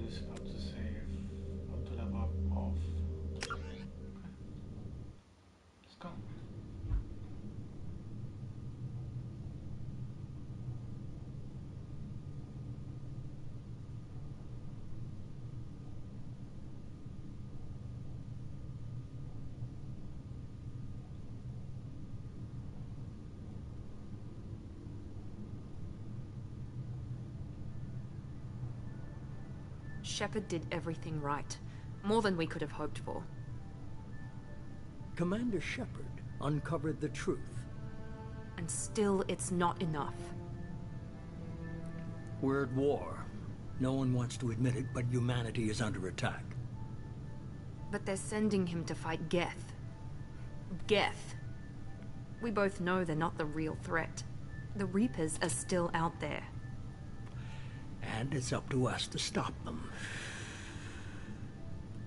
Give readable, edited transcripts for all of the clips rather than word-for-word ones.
is how to save, how to level up off. Okay. Let's go. Shepard did everything right. More than we could have hoped for. Commander Shepard uncovered the truth. And still, it's not enough. We're at war. No one wants to admit it, but humanity is under attack. But they're sending him to fight Geth. Geth. We both know they're not the real threat. The Reapers are still out there. And it's up to us to stop them.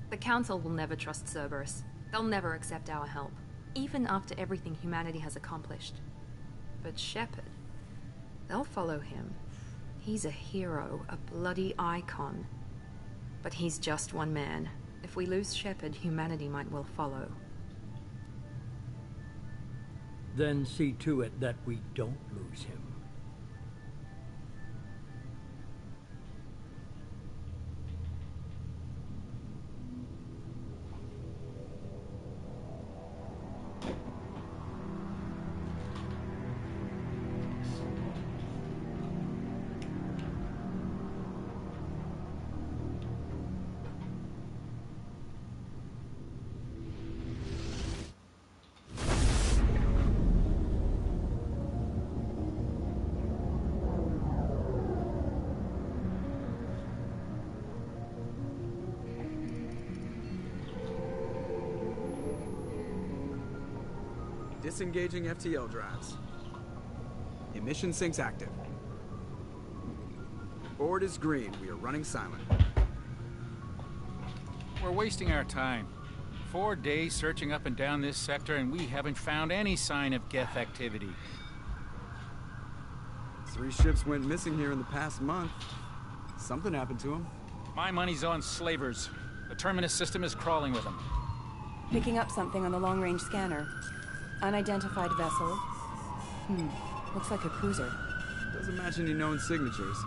The Council will never trust Cerberus. They'll never accept our help, even after everything humanity has accomplished. But Shepard, they'll follow him. He's a hero, a bloody icon. But he's just one man. If we lose Shepard, humanity might well follow. Then see to it that we don't lose him. Disengaging FTL drives. Emission sinks active. Board is green. We are running silent. We're wasting our time. 4 days searching up and down this sector, and we haven't found any sign of Geth activity. 3 ships went missing here in the past month. Something happened to them. My money's on slavers. The Terminus system is crawling with them. Picking up something on the long-range scanner. Unidentified vessel. Looks like a cruiser. Doesn't match any known signatures.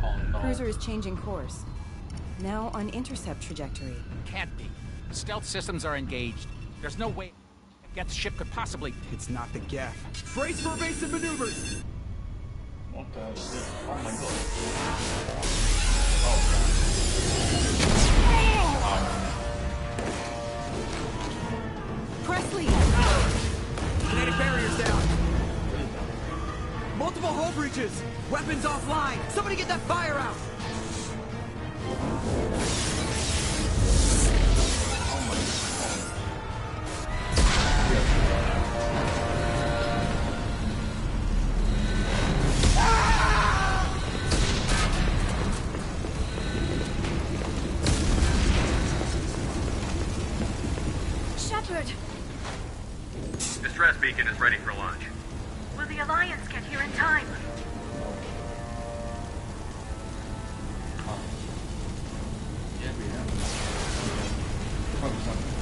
Oh no. Cruiser is changing course. Now on intercept trajectory. Can't be. Stealth systems are engaged. There's no way a Geth ship could possibly... It's not the Geth. Brace for evasive maneuvers! What the hell is this? Oh my god. Oh god. Presley! Kinetic barriers down! Multiple hull breaches! Weapons offline! Somebody get that fire out! Shepard! Distress beacon is ready for launch. Will the Alliance get here in time? Yeah, we have. Probably something.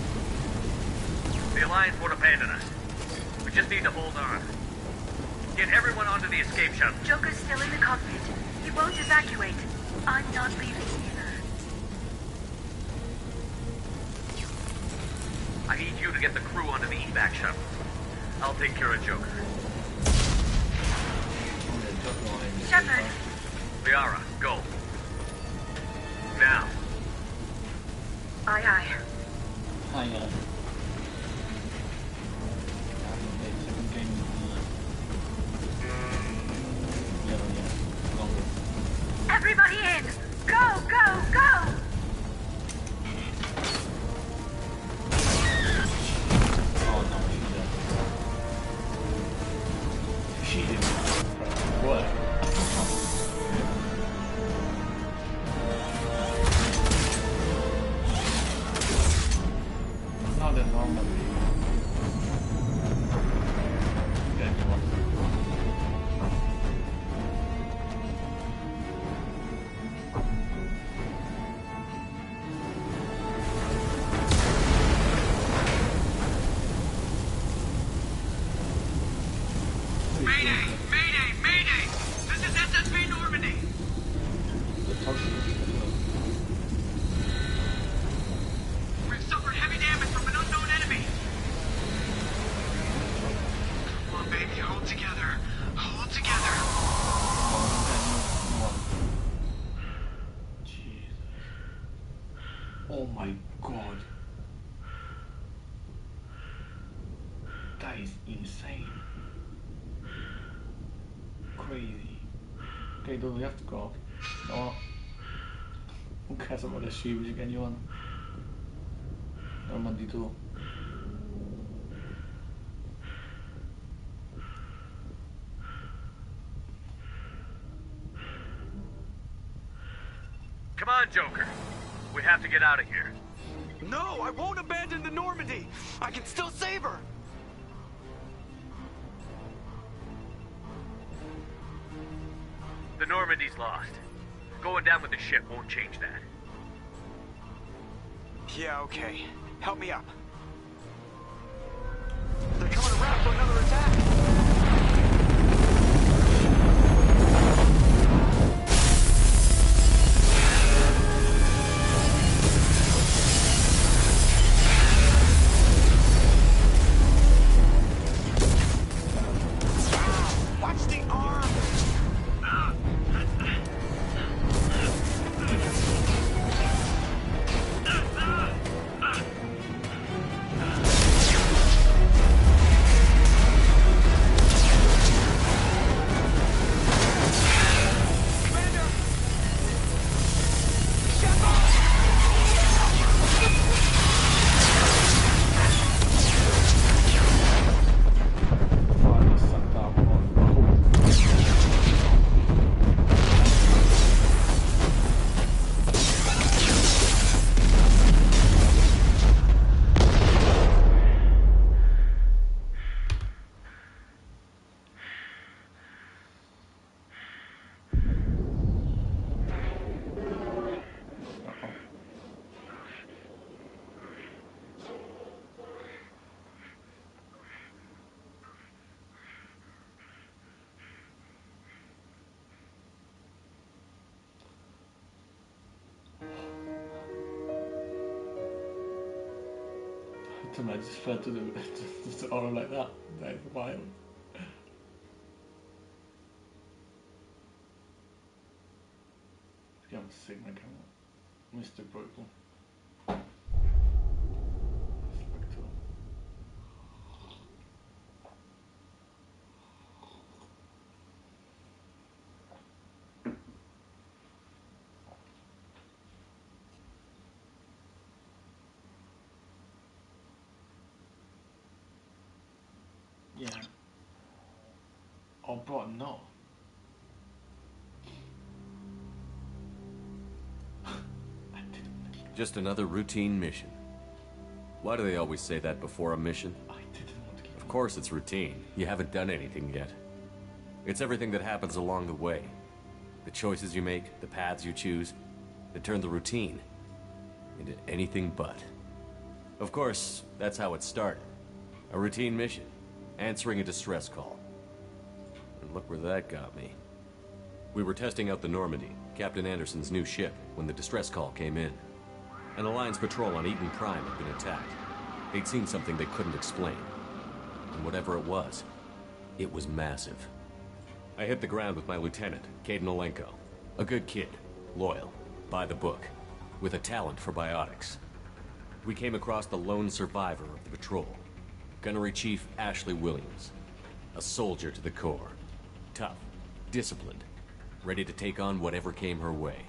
The Alliance won't abandon us. We just need to hold on. Get everyone onto the escape shuttle. Joker's still in the cockpit. He won't evacuate. I'm not leaving either. I need you to get the crew onto the evac shuttle. I'll take care of Joker. Shepard! Liara, go. Now. Aye, aye. Hi, Everybody in! Go, go, go! Oh no, she did. What? Not that normal. Okay, my god. That is insane. Crazy. Okay, dude, we have to go. No. Who cares about the ship? We should get you on Normandy too. Come on, Joker. We have to get out of here. No, I won't abandon the Normandy. I can still save her. The Normandy's lost. Going down with the ship won't change that. Yeah, okay. Help me up. They're coming around for another attack. Watch the arm! I just fell to the honor like that. That is wild. I'm sick, my camera. Mr. Brutal. Yeah. Oh, but no. Just another routine mission. Why do they always say that before a mission? I didn't want to get. Of course it's routine. You haven't done anything yet. It's everything that happens along the way. The choices you make, the paths you choose, that turn the routine into anything but. Of course, that's how it started. A routine mission. Answering a distress call. And look where that got me. We were testing out the Normandy, Captain Anderson's new ship, when the distress call came in. An Alliance patrol on Eden Prime had been attacked. They'd seen something they couldn't explain. And whatever it was massive. I hit the ground with my lieutenant, Kaidan Alenko. A good kid, loyal, by the book, with a talent for biotics. We came across the lone survivor of the patrol. Gunnery Chief Ashley Williams. A soldier to the core. Tough, disciplined, ready to take on whatever came her way.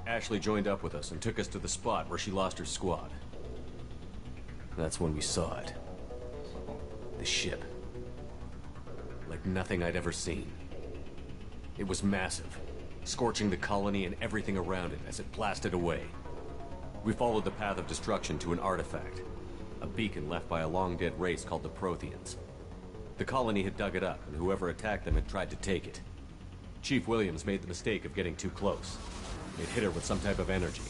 Ashley joined up with us and took us to the spot where she lost her squad. That's when we saw it. The ship. Like nothing I'd ever seen. It was massive, scorching the colony and everything around it as it blasted away. We followed the path of destruction to an artifact. A beacon left by a long-dead race called the Protheans. The colony had dug it up, and whoever attacked them had tried to take it. Chief Williams made the mistake of getting too close. It hit her with some type of energy.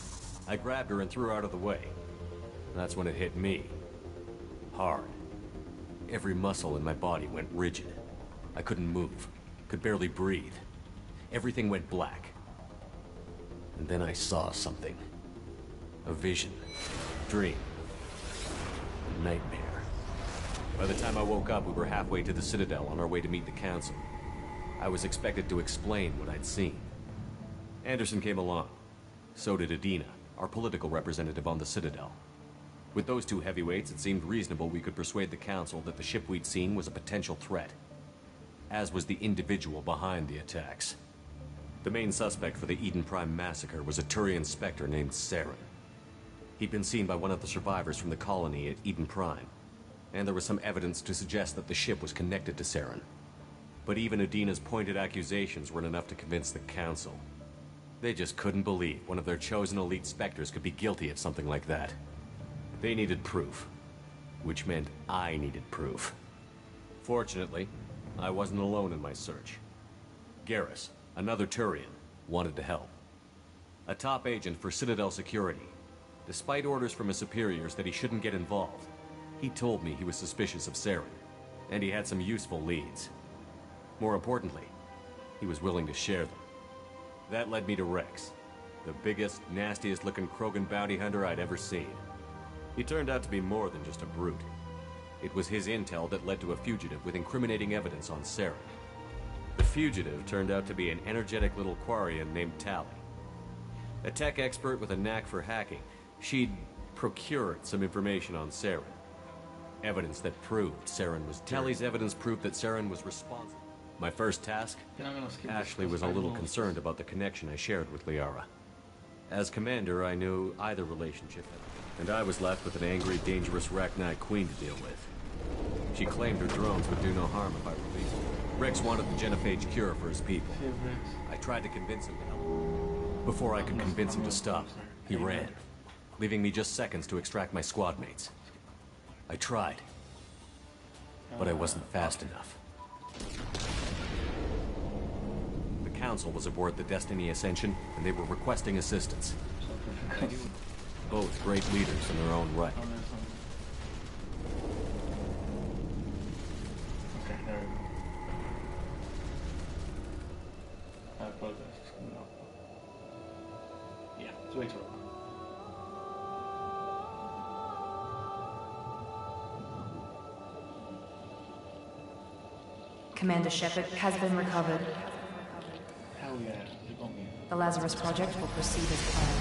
I grabbed her and threw her out of the way. That's when it hit me. Hard. Every muscle in my body went rigid. I couldn't move, could barely breathe. Everything went black. And then I saw something. A vision. Dream. A nightmare. By the time I woke up, we were halfway to the Citadel on our way to meet the Council. I was expected to explain what I'd seen. Anderson came along. So did Adina, our political representative on the Citadel. With those two heavyweights, it seemed reasonable we could persuade the Council that the ship we'd seen was a potential threat, as was the individual behind the attacks. The main suspect for the Eden Prime massacre was a Turian Spectre named Saren. He'd been seen by one of the survivors from the colony at Eden Prime, and there was some evidence to suggest that the ship was connected to Saren. But even Udina's pointed accusations weren't enough to convince the Council. They just couldn't believe one of their chosen elite Spectres could be guilty of something like that. They needed proof, which meant I needed proof. Fortunately, I wasn't alone in my search. Garrus, another Turian, wanted to help. A top agent for Citadel Security. Despite orders from his superiors that he shouldn't get involved, he told me he was suspicious of Saren, and he had some useful leads. More importantly, he was willing to share them. That led me to Rex, the biggest, nastiest-looking Krogan bounty hunter I'd ever seen. He turned out to be more than just a brute. It was his intel that led to a fugitive with incriminating evidence on Saren. The fugitive turned out to be an energetic little Quarian named Tali. A tech expert with a knack for hacking, she'd procured some information on Saren. Evidence that proved Saren was Tali's evidence proved that Saren was responsible. My first task? Ashley was a little concerned about the connection I shared with Liara. As commander, I knew either relationship, and I was left with an angry, dangerous Rachni queen to deal with. She claimed her drones would do no harm if I released them. Rex wanted the genophage cure for his people. I tried to convince him to help. Before I could convince him to stop, he ran, leaving me just seconds to extract my squad mates. I tried, but I wasn't fast enough. The Council was aboard the Destiny Ascension, and they were requesting assistance. Both great leaders in their own right. Okay, there we go. I apologize. Yeah, it's way too early. Commander Shepard has been recovered. Hell yeah, you got me. The Lazarus Project will proceed as planned.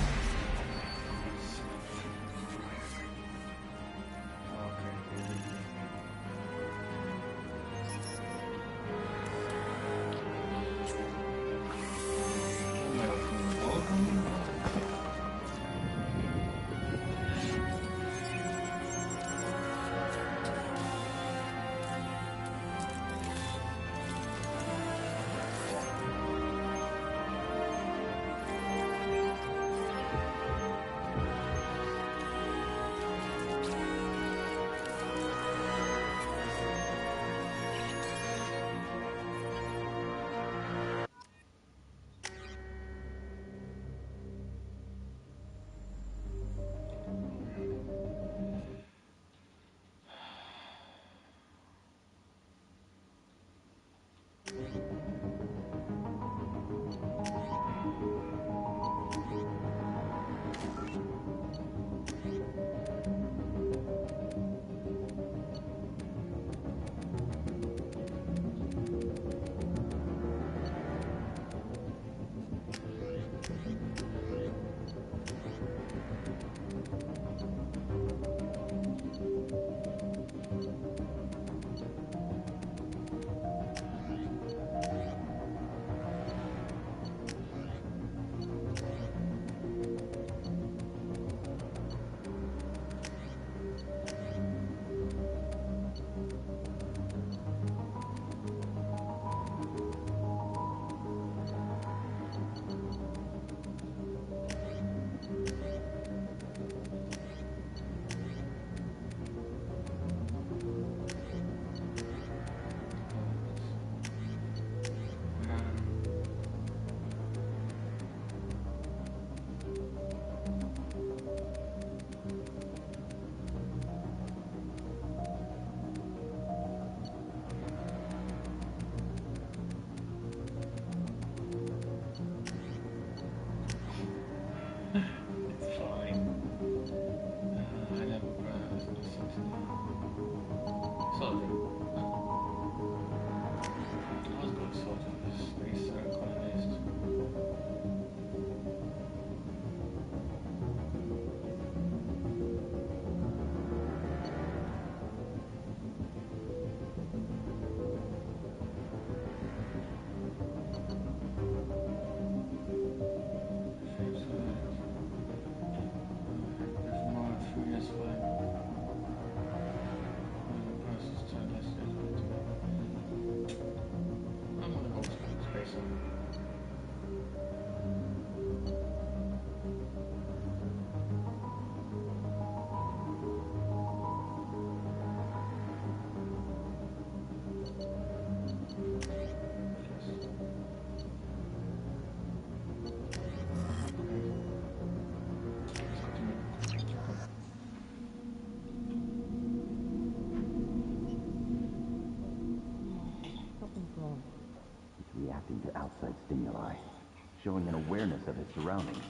showing an awareness of his surroundings.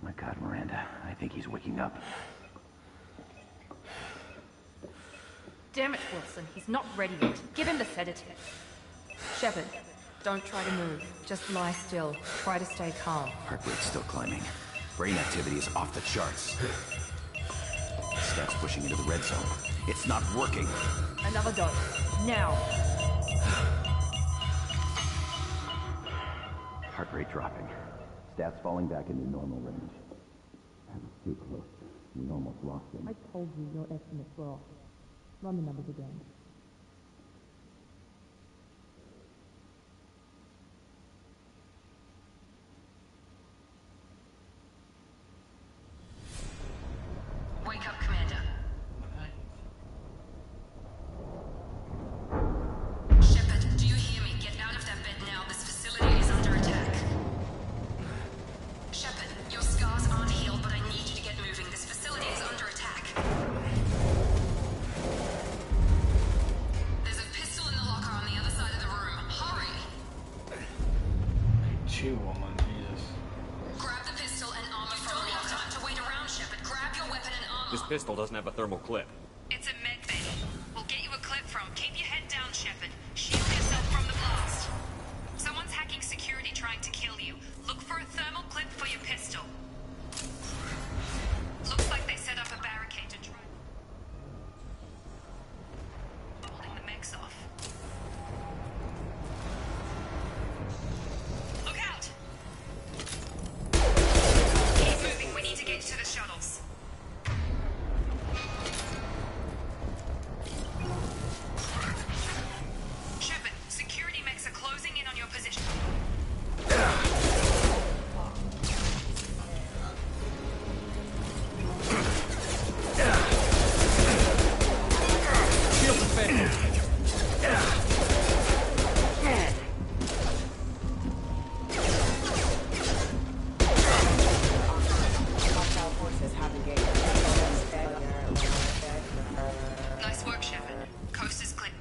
My God, Miranda, I think he's waking up. Damn it, Wilson. He's not ready yet. Give him the sedative. Shepard, don't try to move. Just lie still. Try to stay calm. Heart rate's still climbing. Brain activity is off the charts. Steph's pushing into the red zone. It's not working. Another dose. Now. Heart rate dropping. Stats falling back into normal range. That was too close. We almost lost him. I told you your estimates were off. Run the numbers again. Wake up, Commander. Shepard, do you hear me? Get out of that bed now. This facility is under attack. Shepard, your scars aren't healed, but I need you to get moving. This facility is under attack. There's a pistol in the locker on the other side of the room. Hurry! Chew, woman, Jesus. Grab the pistol and armor from the locker. Time to wait around, Shepard. Grab your weapon and armor. This pistol doesn't have a thermal clip. It's a med bay. We'll get you a clip from. Keep your head down, Shepard. Shield yourself from the blast. Someone's hacking security trying to kill you. Look for a thermal clip for your pistol. Looks like they set up a barricade to try holding the mechs off. Look out! Keep moving. We need to get to the shuttles. Shepard, security mechs are closing in on your position. Shield defended. Nice work, Shepard. Coast is clear.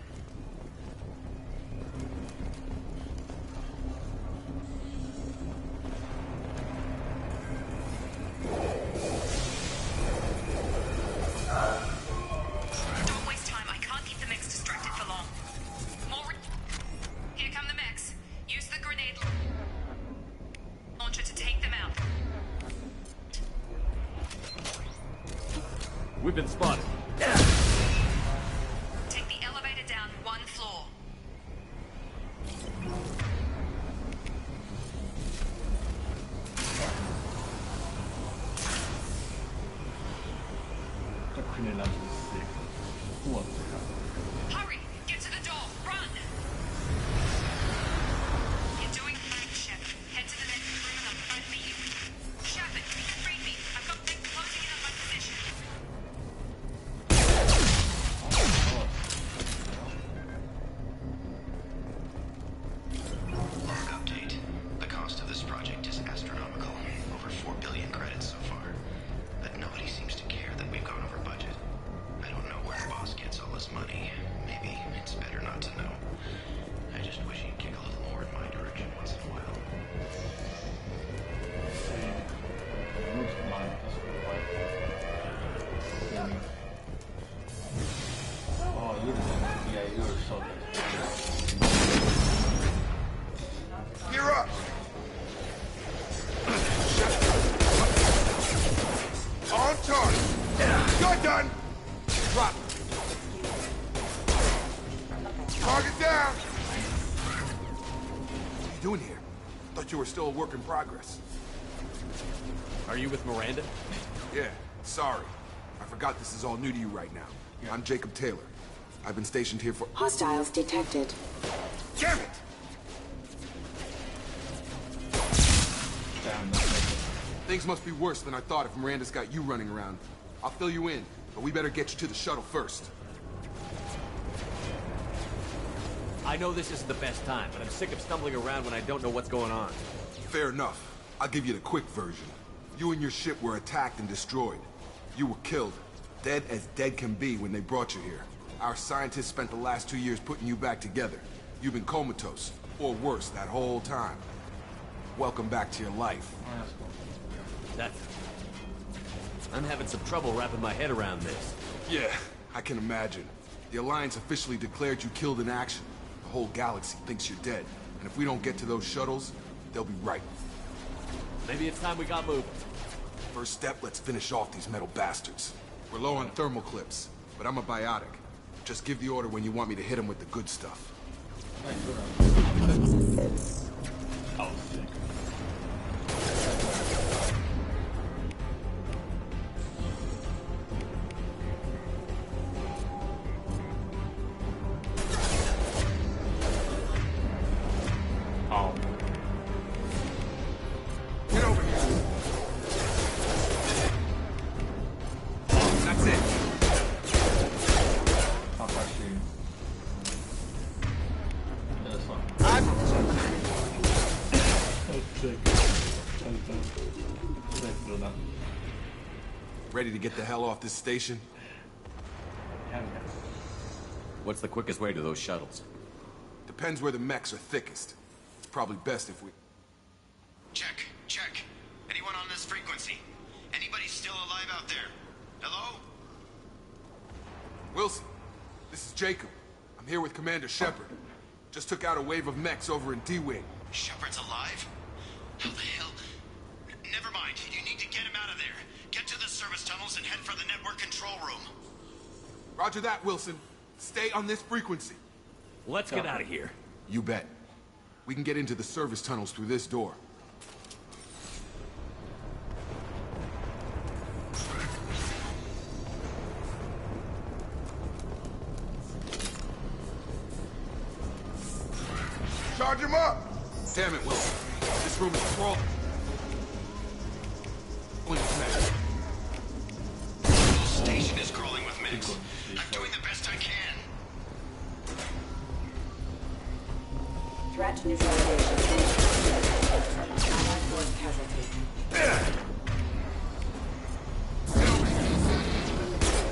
Don't waste time. I can't keep the mechs distracted for long. Here come the mechs. Use the grenade launcher to take them out. We've been spotted. Take the elevator down one floor. 딱 큰일 났어. 우와. Hurry! Get to the door! Run! You're doing fine, Shepard. Head to the next room and I'll try to meet you. Shepard, read me. I've got things closing in on my position. Log update. The cost of this project is astronomical. Over 4 billion credits so far. But nobody seems to care that we've gone over budget. I don't know where the boss gets all this money. Maybe it's better not to know. I just wish he'd kick a little more in my direction once in a while. Looks mine. That's what I like. Oh, you're so good. Gear up! On target! You're done! Drop! Target down! What are you doing here? Thought you were still a work in progress. Are you with Miranda? Yeah, sorry. I forgot this is all new to you right now. I'm Jacob Taylor. I've been stationed here for— Hostiles detected. Damn it! Things must be worse than I thought if Miranda's got you running around. I'll fill you in, but we better get you to the shuttle first. I know this isn't the best time, but I'm sick of stumbling around when I don't know what's going on. Fair enough. I'll give you the quick version. You and your ship were attacked and destroyed. You were killed. Dead as dead can be when they brought you here. Our scientists spent the last 2 years putting you back together. You've been comatose, or worse, that whole time. Welcome back to your life. That's... I'm having some trouble wrapping my head around this. Yeah, I can imagine. The Alliance officially declared you killed in action. The whole galaxy thinks you're dead. And if we don't get to those shuttles, they'll be right. Maybe it's time we got moving. First step, let's finish off these metal bastards. We're low on thermal clips, but I'm a biotic. Just give the order when you want me to hit them with the good stuff. Oh, sick. Oh. Get over here. That's it. I'll touch you. Yeah, that's fine. That's sick. Ready to get the hell off this station? What's the quickest way to those shuttles? Depends where the mechs are thickest. It's probably best if we... Check. Anyone on this frequency? Anybody still alive out there? Hello? Wilson, this is Jacob. I'm here with Commander Shepard. Just took out a wave of mechs over in D-Wing. Shepard's alive? How the hell? Never mind. You need to get him out of there. Get to the service tunnels and head for the network control room. Roger that, Wilson. Stay on this frequency. Let's get out of here. You bet. We can get into the service tunnels through this door. Charge him up! Damn it, Wilson. This room is crawling. The whole station is crawling with mechs. I'm doing the best I can. Threat neutralization. Allied force casualty.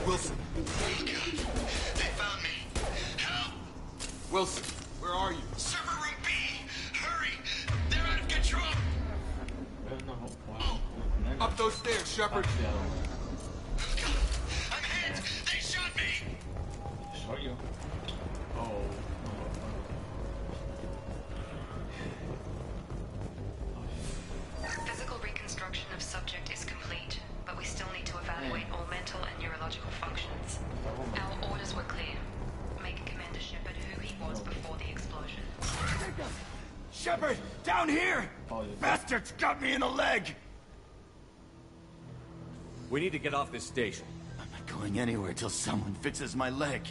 Wilson. Oh, God. They found me. Help! Wilson, where are you? Server room B! Hurry! They're out of control! Up those stairs, Shepard. I'm hit! They shot me! Shot you? Oh. Physical reconstruction of subject is complete, but we still need to evaluate all mental and neurological functions. Our orders were clear. Make Commander Shepard who he was before the explosion. Shepard, down here! Bastards got me in the leg! We need to get off this station. I'm not going anywhere till someone fixes my leg.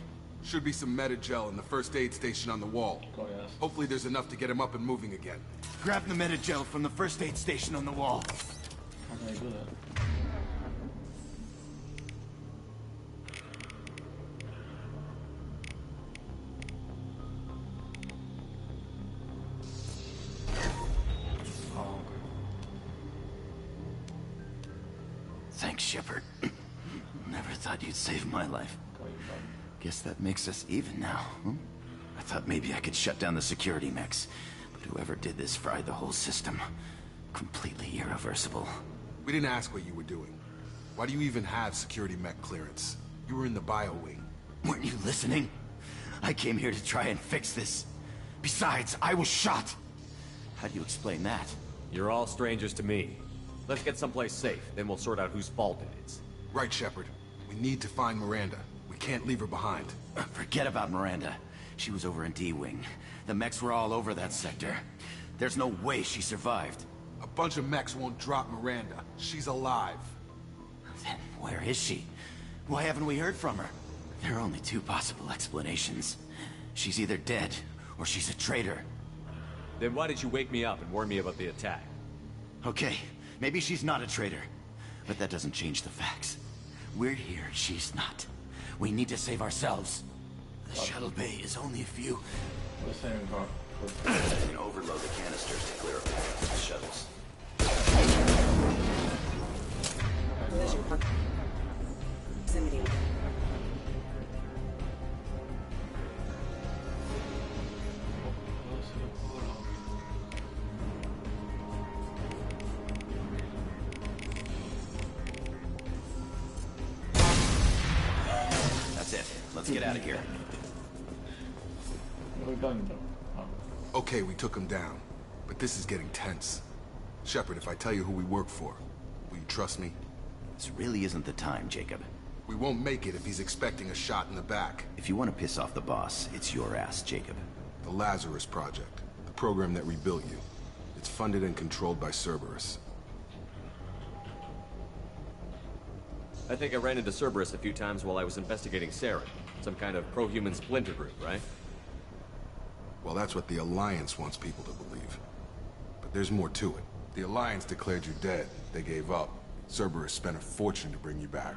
Should be some Medi-gel in the first aid station on the wall. Oh, yes. Hopefully there's enough to get him up and moving again. Grab the Medi-gel from the first aid station on the wall. How can I do that? Oh, Thanks, Shepard. Never thought you'd save my life. Guess that makes us even now, huh? I thought maybe I could shut down the security mechs, but whoever did this fried the whole system. Completely irreversible. We didn't ask what you were doing. Why do you even have security mech clearance? You were in the bio wing. Weren't you listening? I came here to try and fix this. Besides, I was shot. How do you explain that? You're all strangers to me. Let's get someplace safe, then we'll sort out whose fault it is. Right, Shepard. We need to find Miranda. We can't leave her behind. Forget about Miranda. She was over in D-Wing. The mechs were all over that sector. There's no way she survived. A bunch of mechs won't drop Miranda. She's alive. Then where is she? Why haven't we heard from her? There are only two possible explanations. She's either dead, or she's a traitor. Then why did you wake me up and warn me about the attack? Okay, maybe she's not a traitor. But that doesn't change the facts. We're here, she's not. We need to save ourselves. The shuttle bay is only a few... And overload the canisters to clear a path to the shuttles. Proximity. Let's get out of here. Where are we going though? Oh. Okay, we took him down. But this is getting tense. Shepard, if I tell you who we work for, will you trust me? This really isn't the time, Jacob. We won't make it if he's expecting a shot in the back. If you want to piss off the boss, it's your ass, Jacob. The Lazarus Project. The program that rebuilt you. It's funded and controlled by Cerberus. I think I ran into Cerberus a few times while I was investigating Saren. Some kind of pro-human splinter group, right? Well, that's what the Alliance wants people to believe. But there's more to it. The Alliance declared you dead. They gave up. Cerberus spent a fortune to bring you back.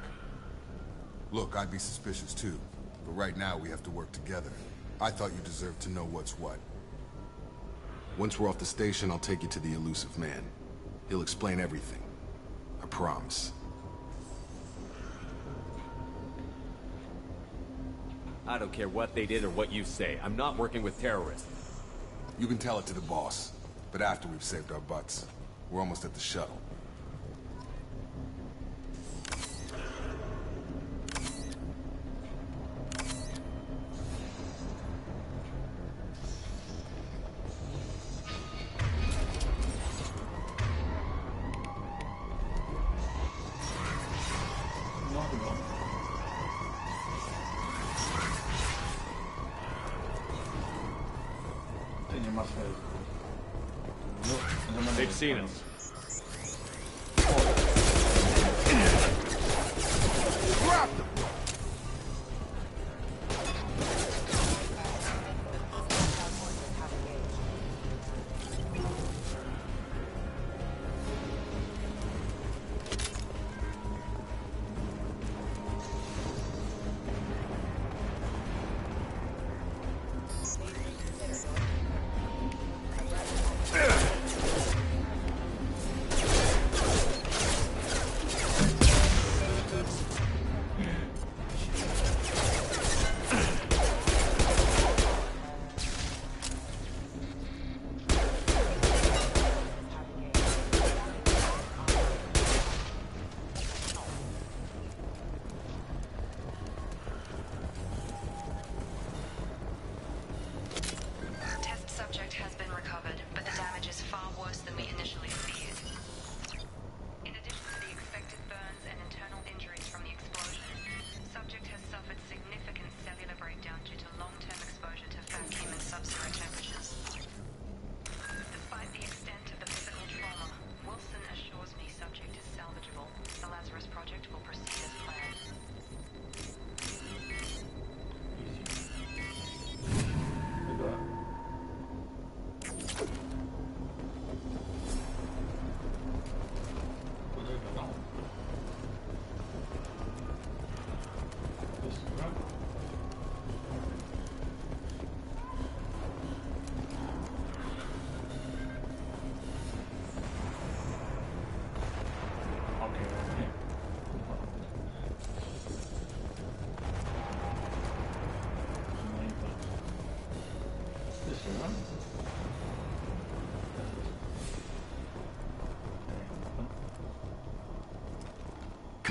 Look, I'd be suspicious too. But right now, we have to work together. I thought you deserved to know what's what. Once we're off the station, I'll take you to the Elusive Man. He'll explain everything. I promise. I don't care what they did or what you say. I'm not working with terrorists. You can tell it to the boss. But after we've saved our butts. We're almost at the shuttle. They've seen us. Grab them!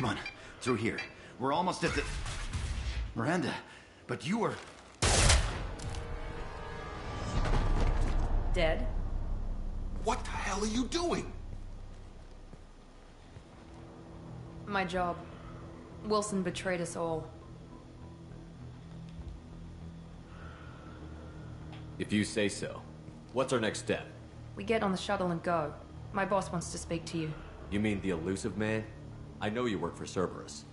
Come on, through here. We're almost at the... Miranda, but you were... Dead? What the hell are you doing? My job. Wilson betrayed us all. If you say so. What's our next step? We get on the shuttle and go. My boss wants to speak to you. You mean the Elusive Man? I know you work for Cerberus.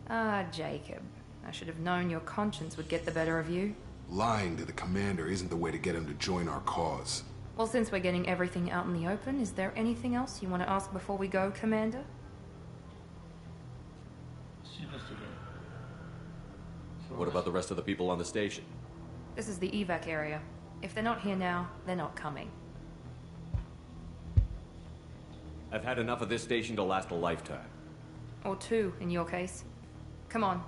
Ah, Jacob. I should have known your conscience would get the better of you. Lying to the commander isn't the way to get him to join our cause. Well, since we're getting everything out in the open, is there anything else you want to ask before we go, Commander? What about the rest of the people on the station? This is the evac area. If they're not here now, they're not coming. I've had enough of this station to last a lifetime. Or two, in your case. Come on.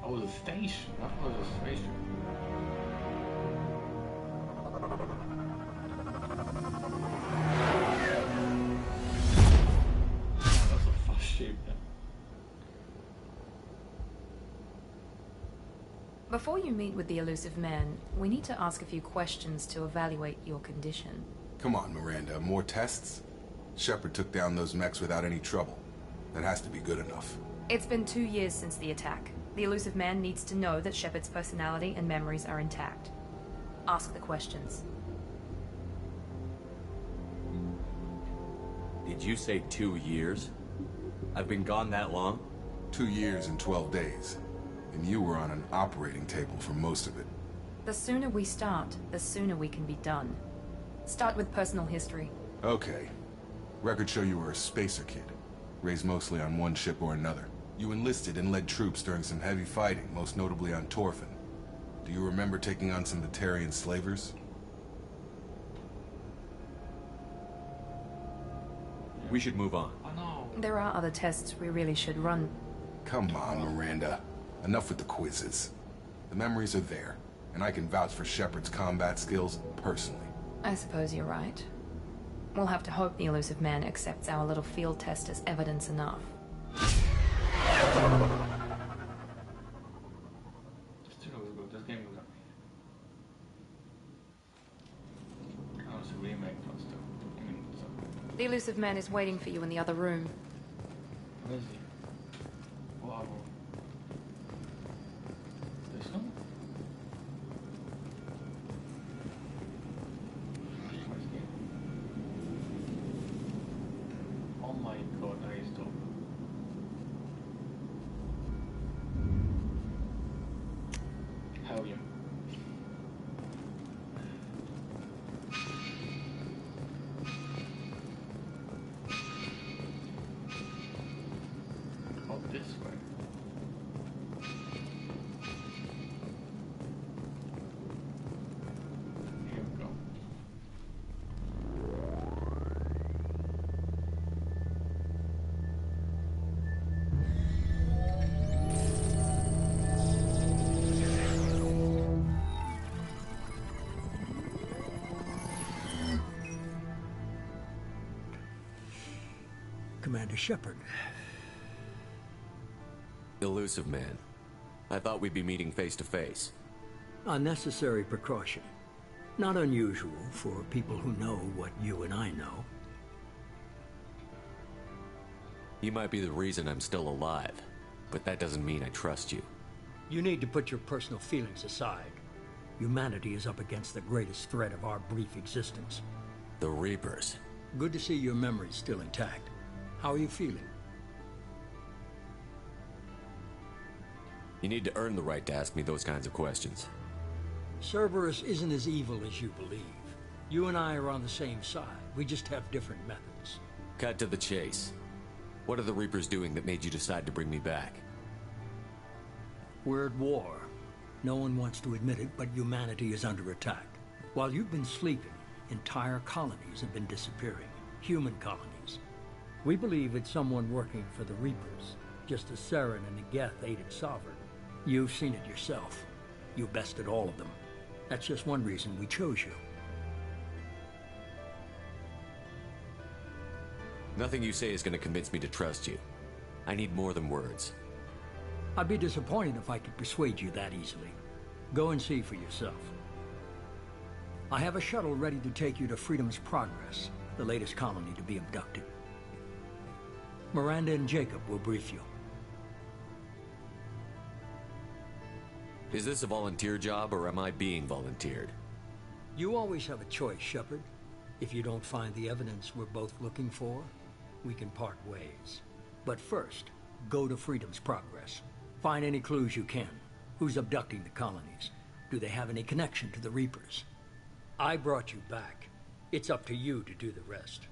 Oh, the station. That was a station. Oh, that's a fast shape then. Before you meet with the elusive man, we need to ask a few questions to evaluate your condition. Come on, Miranda, more tests? Shepard took down those mechs without any trouble. That has to be good enough. It's been 2 years since the attack. The elusive man needs to know that Shepard's personality and memories are intact. Ask the questions. Did you say 2 years? I've been gone that long? 2 years and 12 days. And you were on an operating table for most of it. The sooner we start, the sooner we can be done. Start with personal history. Okay. Records show you were a spacer kid. Raised mostly on one ship or another. You enlisted and led troops during some heavy fighting, most notably on Torfin. Do you remember taking on some Batarian slavers? We should move on. There are other tests we really should run. Come on, Miranda. Enough with the quizzes. The memories are there, and I can vouch for Shepard's combat skills personally. I suppose you're right. We'll have to hope the elusive man accepts our little field test as evidence enough. This game was good. Oh, it's a remake plus stuff. The elusive man is waiting for you in the other room. Where is he? Wow. This one? Oh my god, that is dope. Hell yeah. Oh, this way. Here we go. Commander Shepard. Elusive man. I thought we'd be meeting face to face. Unnecessary precaution. Not unusual for people who know what you and I know. You might be the reason I'm still alive, but that doesn't mean I trust you. You need to put your personal feelings aside. Humanity is up against the greatest threat of our brief existence. The Reapers. Good to see your memories still intact. How are you feeling? You need to earn the right to ask me those kinds of questions. Cerberus isn't as evil as you believe. You and I are on the same side. We just have different methods. Cut to the chase. What are the Reapers doing that made you decide to bring me back? We're at war. No one wants to admit it, but humanity is under attack. While you've been sleeping, entire colonies have been disappearing. Human colonies. We believe it's someone working for the Reapers, just as Saren and Negeth aided Sovereign. You've seen it yourself. You bested all of them. That's just one reason we chose you. Nothing you say is going to convince me to trust you. I need more than words. I'd be disappointed if I could persuade you that easily. Go and see for yourself. I have a shuttle ready to take you to Freedom's Progress, the latest colony to be abducted. Miranda and Jacob will brief you. Is this a volunteer job, or am I being volunteered? You always have a choice, Shepard. If you don't find the evidence we're both looking for, we can part ways. But first, go to Freedom's Progress. Find any clues you can. Who's abducting the colonies? Do they have any connection to the Reapers? I brought you back. It's up to you to do the rest.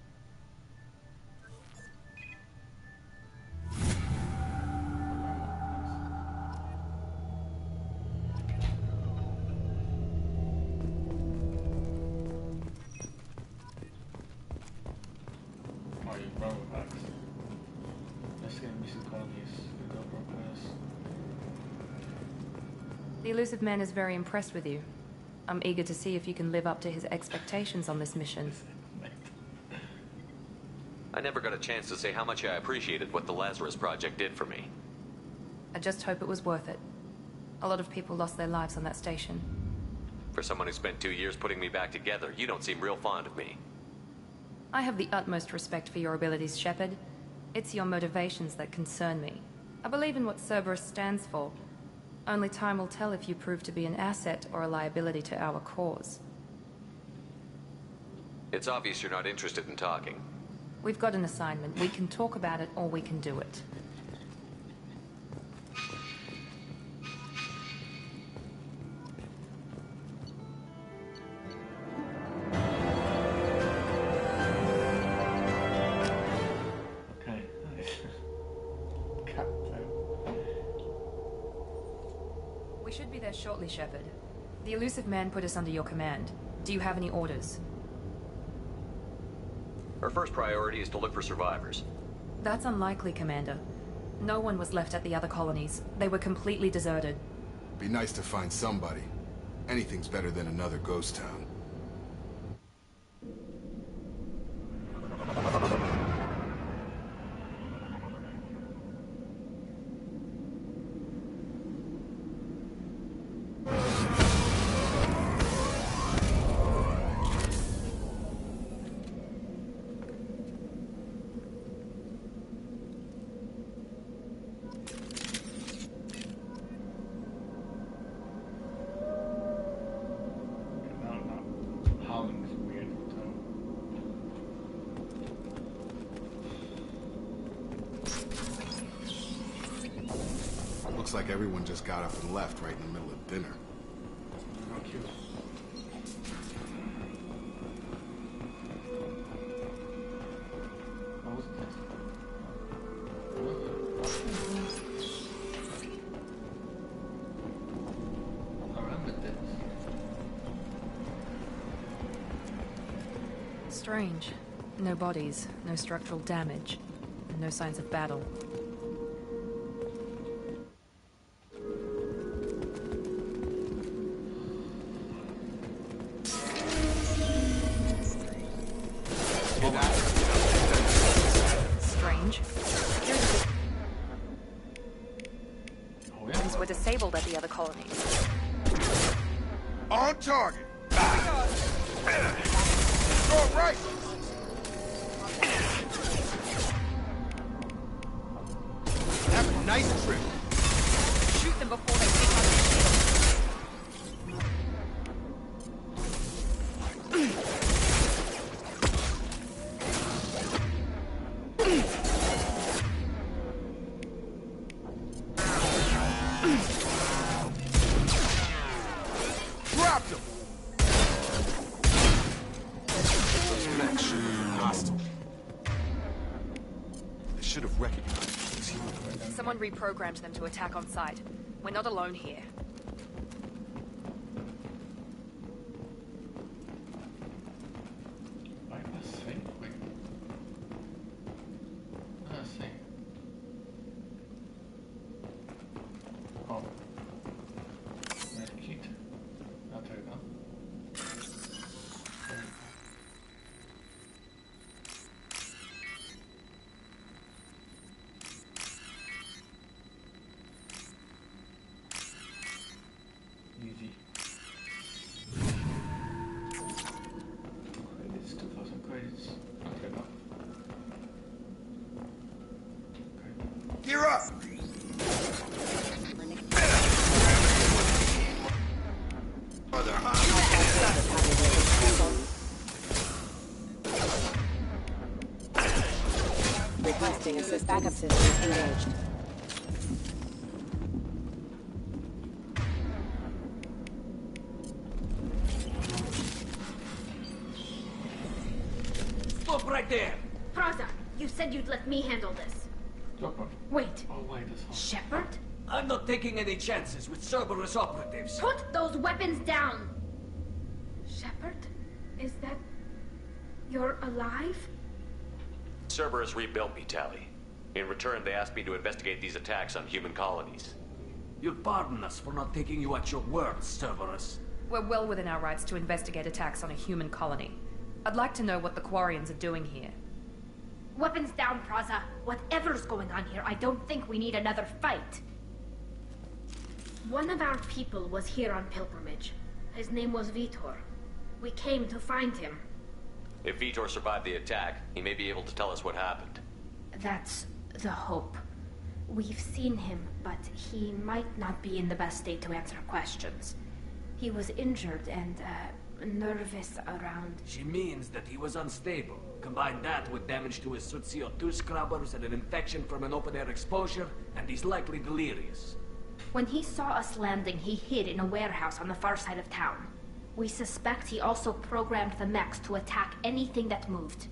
The elusive man is very impressed with you. I'm eager to see if you can live up to his expectations on this mission. I never got a chance to say how much I appreciated what the Lazarus Project did for me. I just hope it was worth it. A lot of people lost their lives on that station. For someone who spent 2 years putting me back together, you don't seem real fond of me. I have the utmost respect for your abilities, Shepard. It's your motivations that concern me. I believe in what Cerberus stands for. Only time will tell if you prove to be an asset or a liability to our cause. It's obvious you're not interested in talking. We've got an assignment. We can talk about it or we can do it. We should be there shortly, Shepard. The Illusive Man put us under your command. Do you have any orders? Our first priority is to look for survivors. That's unlikely, Commander. No one was left at the other colonies. They were completely deserted. Be nice to find somebody. Anything's better than another ghost town. Looks like everyone just got up and left right in the middle of dinner. How cute. What was this? I remember this. Strange. No bodies, no structural damage, and no signs of battle. Strange. Weapons were disabled at the other colonies. On target! Go right! Have a nice trip. Shoot them before they take on the Dropped him! Suspect should be hostile. They should have recognized us. Someone reprogrammed them to attack on sight. We're not alone here. Let's see. Wait. Let's see. Oh. Medkit. I'll take it now. Easy. Credits, 2,000 credits. Okay, now. Okay. Gear up! Requesting assist backup systems engaged. Stop right there! Praza, you said you'd let me handle this. Joker. Wait. Oh, wait, that's all. Shepard? I'm not taking any chances with Cerberus operatives. Put those weapons down! Shepard? Is that... You're alive? Cerberus rebuilt me, Tali. In return, they asked me to investigate these attacks on human colonies. You'll pardon us for not taking you at your word, Cerberus. We're well within our rights to investigate attacks on a human colony. I'd like to know what the Quarians are doing here. Weapons down, Praza. Whatever's going on here, I don't think we need another fight. One of our people was here on pilgrimage. His name was Vitor. We came to find him. If Vitor survived the attack, he may be able to tell us what happened. That's the hope. We've seen him, but he might not be in the best state to answer questions. He was injured and, nervous around... She means that he was unstable. Combine that with damage to his suit CO2 scrubbers and an infection from an open-air exposure, and he's likely delirious. When he saw us landing, he hid in a warehouse on the far side of town. We suspect he also programmed the mechs to attack anything that moved.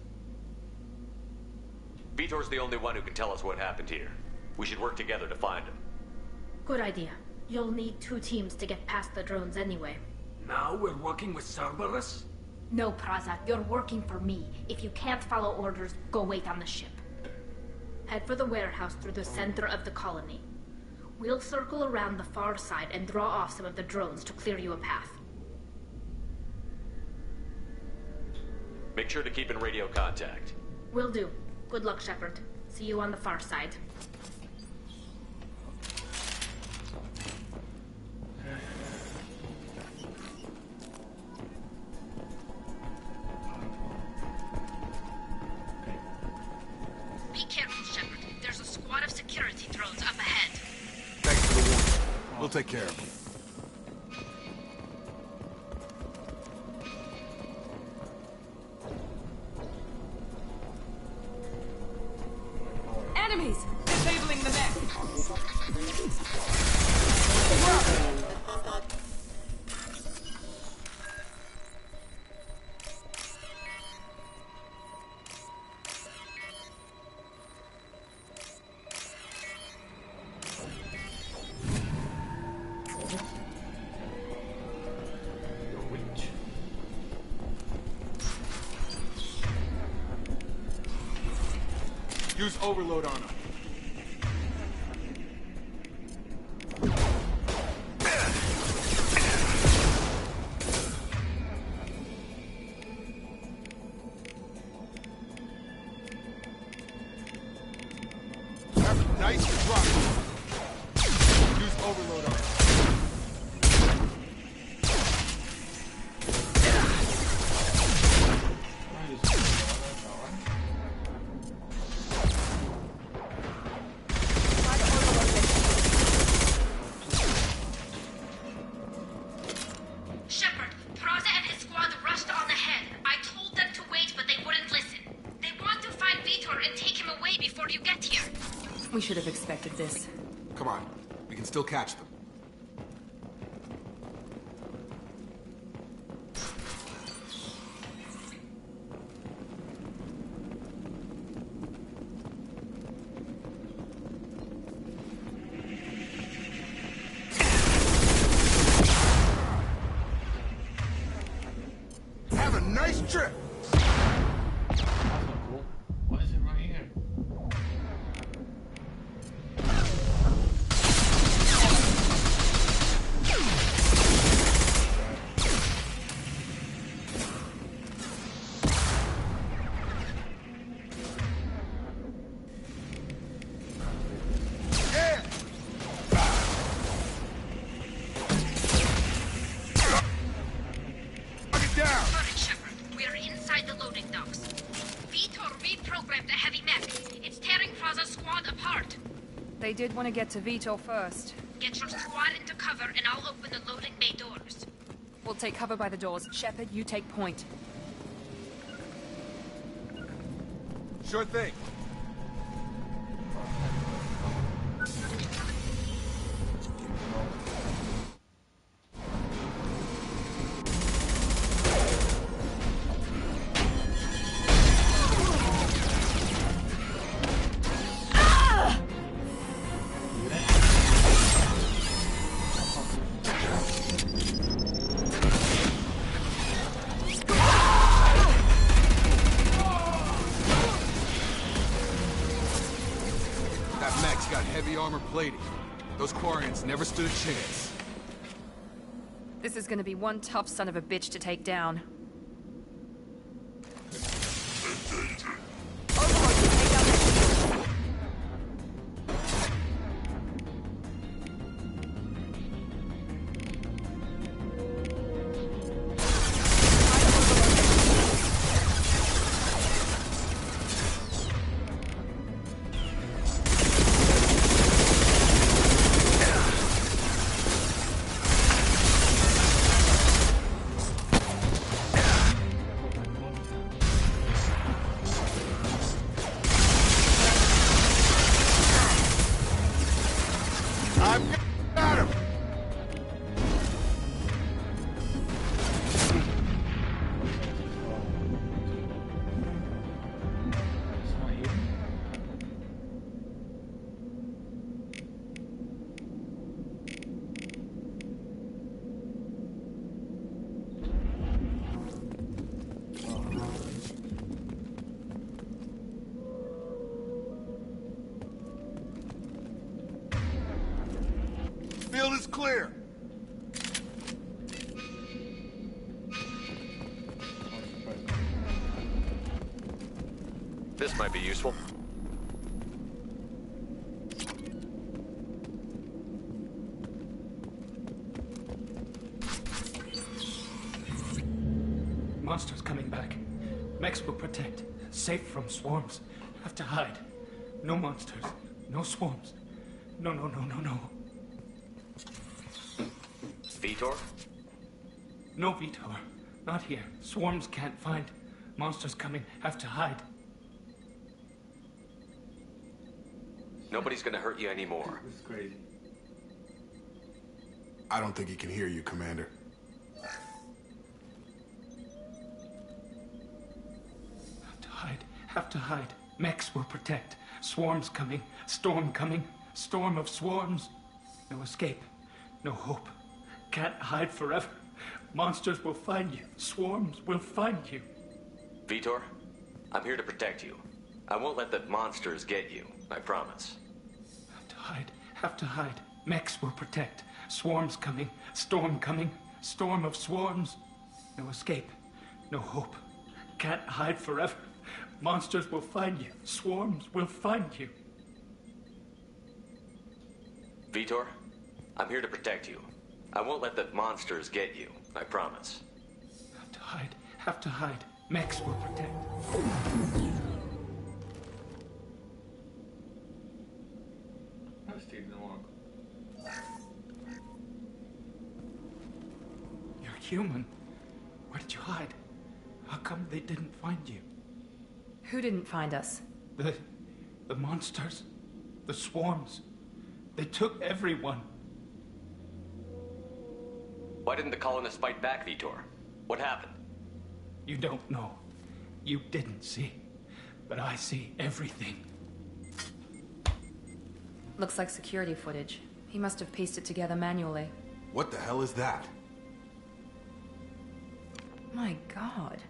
Vitor's the only one who can tell us what happened here. We should work together to find him. Good idea. You'll need 2 teams to get past the drones anyway. Now we're working with Cerberus? No, Praza, you're working for me. If you can't follow orders, go wait on the ship. Head for the warehouse through the center of the colony. We'll circle around the far side and draw off some of the drones to clear you a path. Make sure to keep in radio contact. Will do. Good luck, Shepard. See you on the far side. Be careful, Shepard. There's a squad of security drones up ahead. Thanks for the warning. We'll take care of them. Enemies! Disabling the mech! Use overload on him. Nice drop. Use overload on him. Shepard, Praza and his squad rushed on ahead. I told them to wait, but they wouldn't listen. They want to find Vitor and take him away before you get here. We should have expected this. Come on. We can still catch them. Have a nice trip! That's not cool. Why is it right here? Yeah! Knock it down! Got it, Shepard. We are inside the loading docks. Vitor reprogrammed the heavy mech. It's tearing Praza's squad apart. They did want to get to Vitor first. Get your squad into cover and I'll open the loading bay doors. We'll take cover by the doors. Shepard, you take point. Sure thing. That mech's got heavy armor plating. Those Quarians never stood a chance. This is gonna be one tough son of a bitch to take down. clear. This might be useful. Monsters coming back. Mechs will protect. Safe from swarms. Have to hide. No monsters. No swarms. No. Vitor? No Vitor. Not here. Swarms can't find. Monsters coming. Have to hide. Nobody's gonna hurt you anymore. This is crazy. I don't think he can hear you, Commander. Have to hide. Mechs will protect. Swarms coming. Storm coming. Storm of swarms. No escape. No hope. Can't hide forever. Monsters will find you. Swarms will find you. Vitor, I'm here to protect you. I won't let the monsters get you, I promise. Have to hide. Have to hide. Mechs will protect. Swarms coming. Storm coming. Storm of swarms. No escape. No hope. Can't hide forever. Monsters will find you. Swarms will find you. Vitor, I'm here to protect you. I won't let the monsters get you, I promise. Have to hide. Have to hide. Mechs will protect. That's taking long. You're human. Where did you hide? How come they didn't find you? Who didn't find us? The monsters. The swarms. They took everyone. Why didn't the colonists fight back, Vitor? What happened? You don't know. You didn't see. But I see everything. Looks like security footage. He must have pieced it together manually. What the hell is that? My God.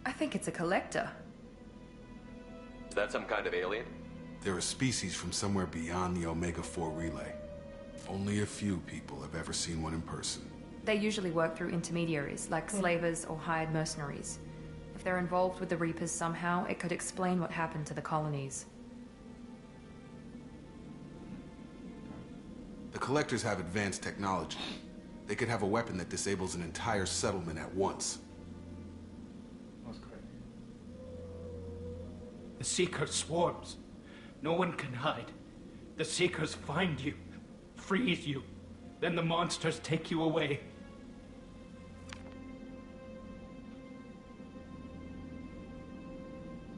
I think it's a collector. Is that some kind of alien? They're a species from somewhere beyond the Omega-4 relay. Only a few people have ever seen one in person. They usually work through intermediaries, like slavers or hired mercenaries. If they're involved with the Reapers somehow, it could explain what happened to the colonies. The Collectors have advanced technology. They could have a weapon that disables an entire settlement at once. That's crazy. The Seeker swarms. No one can hide. The Seekers find you, freeze you, then the monsters take you away.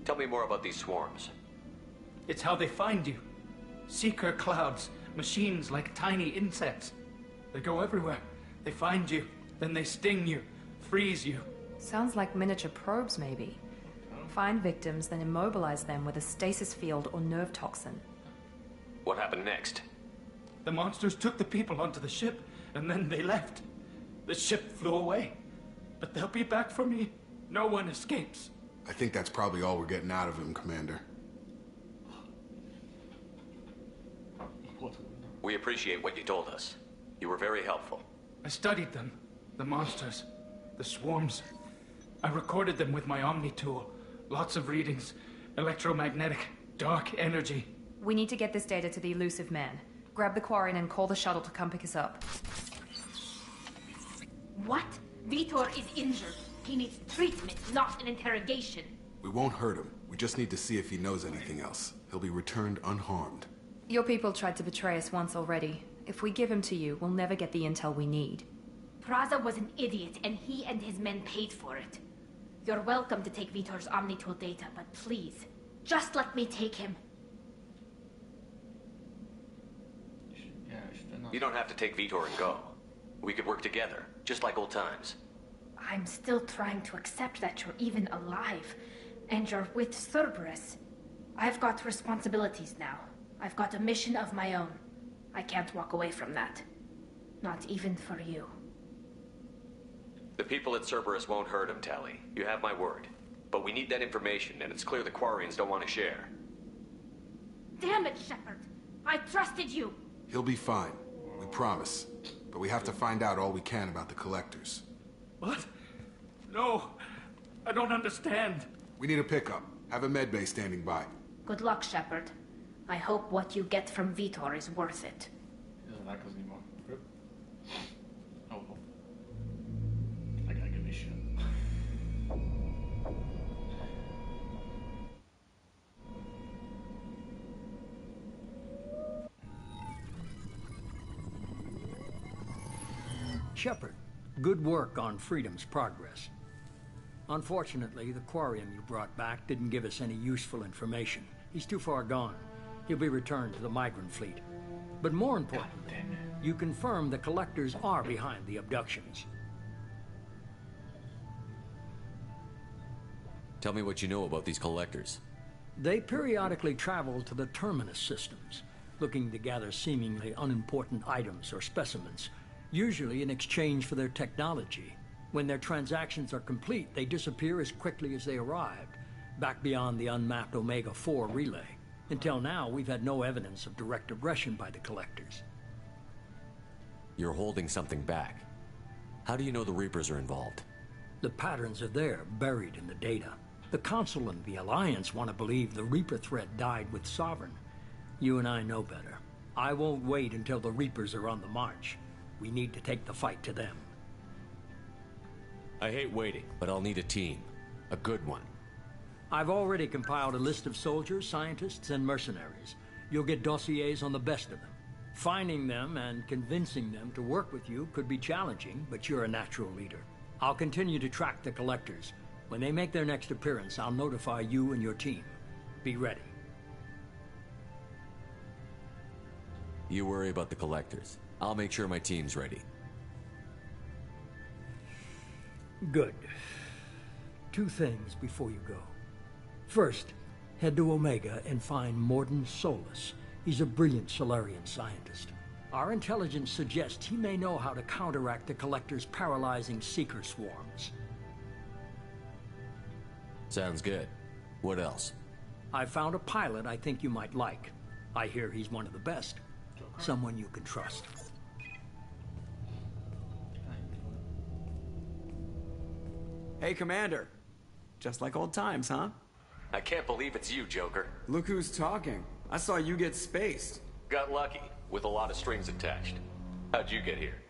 Tell me more about these swarms. It's how they find you. Seeker clouds, machines like tiny insects. They go everywhere. They find you, then they sting you, freeze you. Sounds like miniature probes, maybe. Find victims, then immobilize them with a stasis field or nerve toxin. What happened next? The monsters took the people onto the ship, and then they left. The ship flew away. But they'll be back for me. No one escapes. I think that's probably all we're getting out of him, Commander. We appreciate what you told us. You were very helpful. I studied them. The monsters. The swarms. I recorded them with my Omni tool. Lots of readings. Electromagnetic. Dark energy. We need to get this data to the Elusive Man. Grab the Quarian and call the shuttle to come pick us up. What? Vitor is injured. He needs treatment, not an interrogation. We won't hurt him. We just need to see if he knows anything else. He'll be returned unharmed. Your people tried to betray us once already. If we give him to you, we'll never get the intel we need. Praza was an idiot, and he and his men paid for it. You're welcome to take Vitor's Omnitool data, but please, just let me take him. You don't have to take Vitor and go. We could work together, just like old times. I'm still trying to accept that you're even alive, and you're with Cerberus. I've got responsibilities now. I've got a mission of my own. I can't walk away from that. Not even for you. The people at Cerberus won't hurt him, Tali. You have my word. But we need that information, and it's clear the Quarians don't want to share. Damn it, Shepard! I trusted you! He'll be fine. We promise. But we have to find out all we can about the collectors. What? No, I don't understand. We need a pickup. Have a medbay standing by. Good luck, Shepard. I hope what you get from Vitor is worth it. He doesn't like us anymore. Oh well. I gotta give me shit. Shepard, good work on Freedom's progress. Unfortunately, the Quarium you brought back didn't give us any useful information. He's too far gone. He'll be returned to the migrant fleet. But more importantly, you confirm the Collectors are behind the abductions. Tell me what you know about these Collectors. They periodically travel to the Terminus systems, looking to gather seemingly unimportant items or specimens, usually in exchange for their technology. When their transactions are complete, they disappear as quickly as they arrived, back beyond the unmapped Omega-4 relay. Until now, we've had no evidence of direct aggression by the Collectors. You're holding something back. How do you know the Reapers are involved? The patterns are there, buried in the data. The Council and the Alliance want to believe the Reaper threat died with Sovereign. You and I know better. I won't wait until the Reapers are on the march. We need to take the fight to them. I hate waiting, but I'll need a team. A good one. I've already compiled a list of soldiers, scientists, and mercenaries. You'll get dossiers on the best of them. Finding them and convincing them to work with you could be challenging, but you're a natural leader. I'll continue to track the Collectors. When they make their next appearance, I'll notify you and your team. Be ready. You worry about the Collectors. I'll make sure my team's ready. Good. 2 things before you go. First, head to Omega and find Mordin Solus. He's a brilliant Solarian scientist. Our intelligence suggests he may know how to counteract the Collectors' paralyzing Seeker swarms. Sounds good. What else? I found a pilot I think you might like. I hear he's one of the best. Someone you can trust. Hey, Commander. Just like old times, huh? I can't believe it's you, Joker. Look who's talking. I saw you get spaced. Got lucky, with a lot of strings attached. How'd you get here?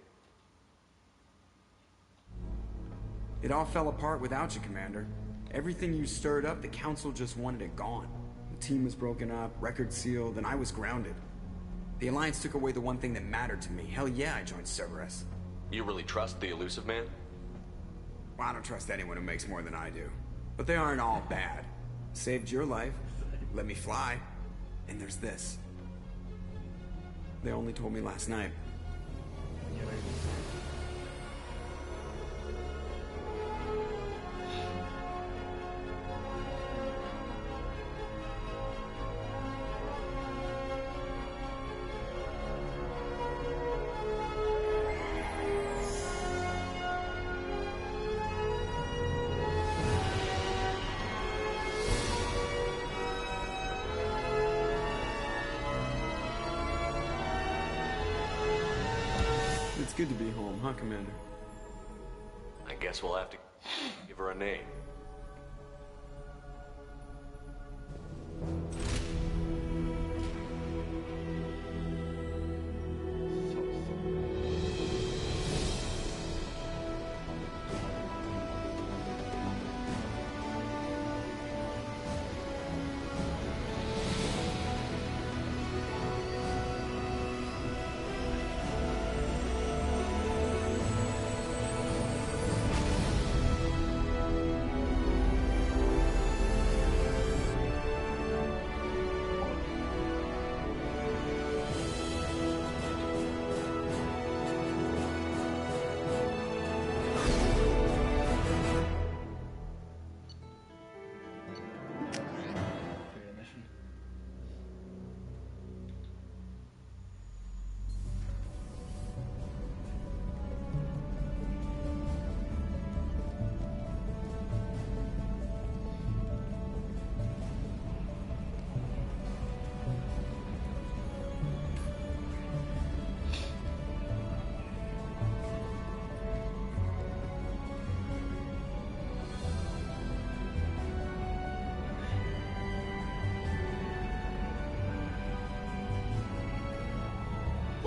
It all fell apart without you, Commander. Everything you stirred up, the Council just wanted it gone. The team was broken up, record sealed, and I was grounded. The Alliance took away the one thing that mattered to me. Hell yeah, I joined Cerberus. You really trust the Illusive Man? Well, I don't trust anyone who makes more than I do. But they aren't all bad. Saved your life, let me fly, and there's this. They only told me last night. It's good to be home, huh, Commander? I guess we'll have to give her a name.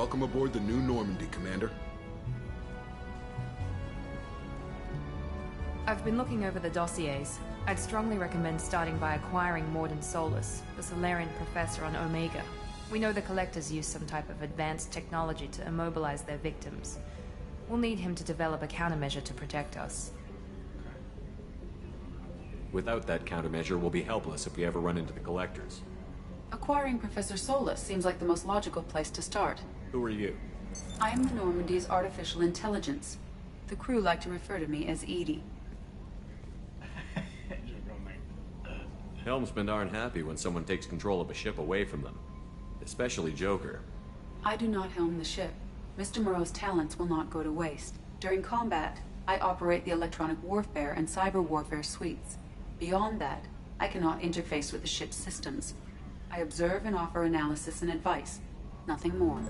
Welcome aboard the New Normandy, Commander. I've been looking over the dossiers. I'd strongly recommend starting by acquiring Mordin Solus, the Solarian professor on Omega. We know the Collectors use some type of advanced technology to immobilize their victims. We'll need him to develop a countermeasure to protect us. Without that countermeasure, we'll be helpless if we ever run into the Collectors. Acquiring Professor Solus seems like the most logical place to start. Who are you? I am the Normandy's artificial intelligence. The crew like to refer to me as Edie. Helmsmen aren't happy when someone takes control of a ship away from them. Especially Joker. I do not helm the ship. Mr. Moreau's talents will not go to waste. During combat, I operate the electronic warfare and cyber warfare suites. Beyond that, I cannot interface with the ship's systems. I observe and offer analysis and advice. Nothing more.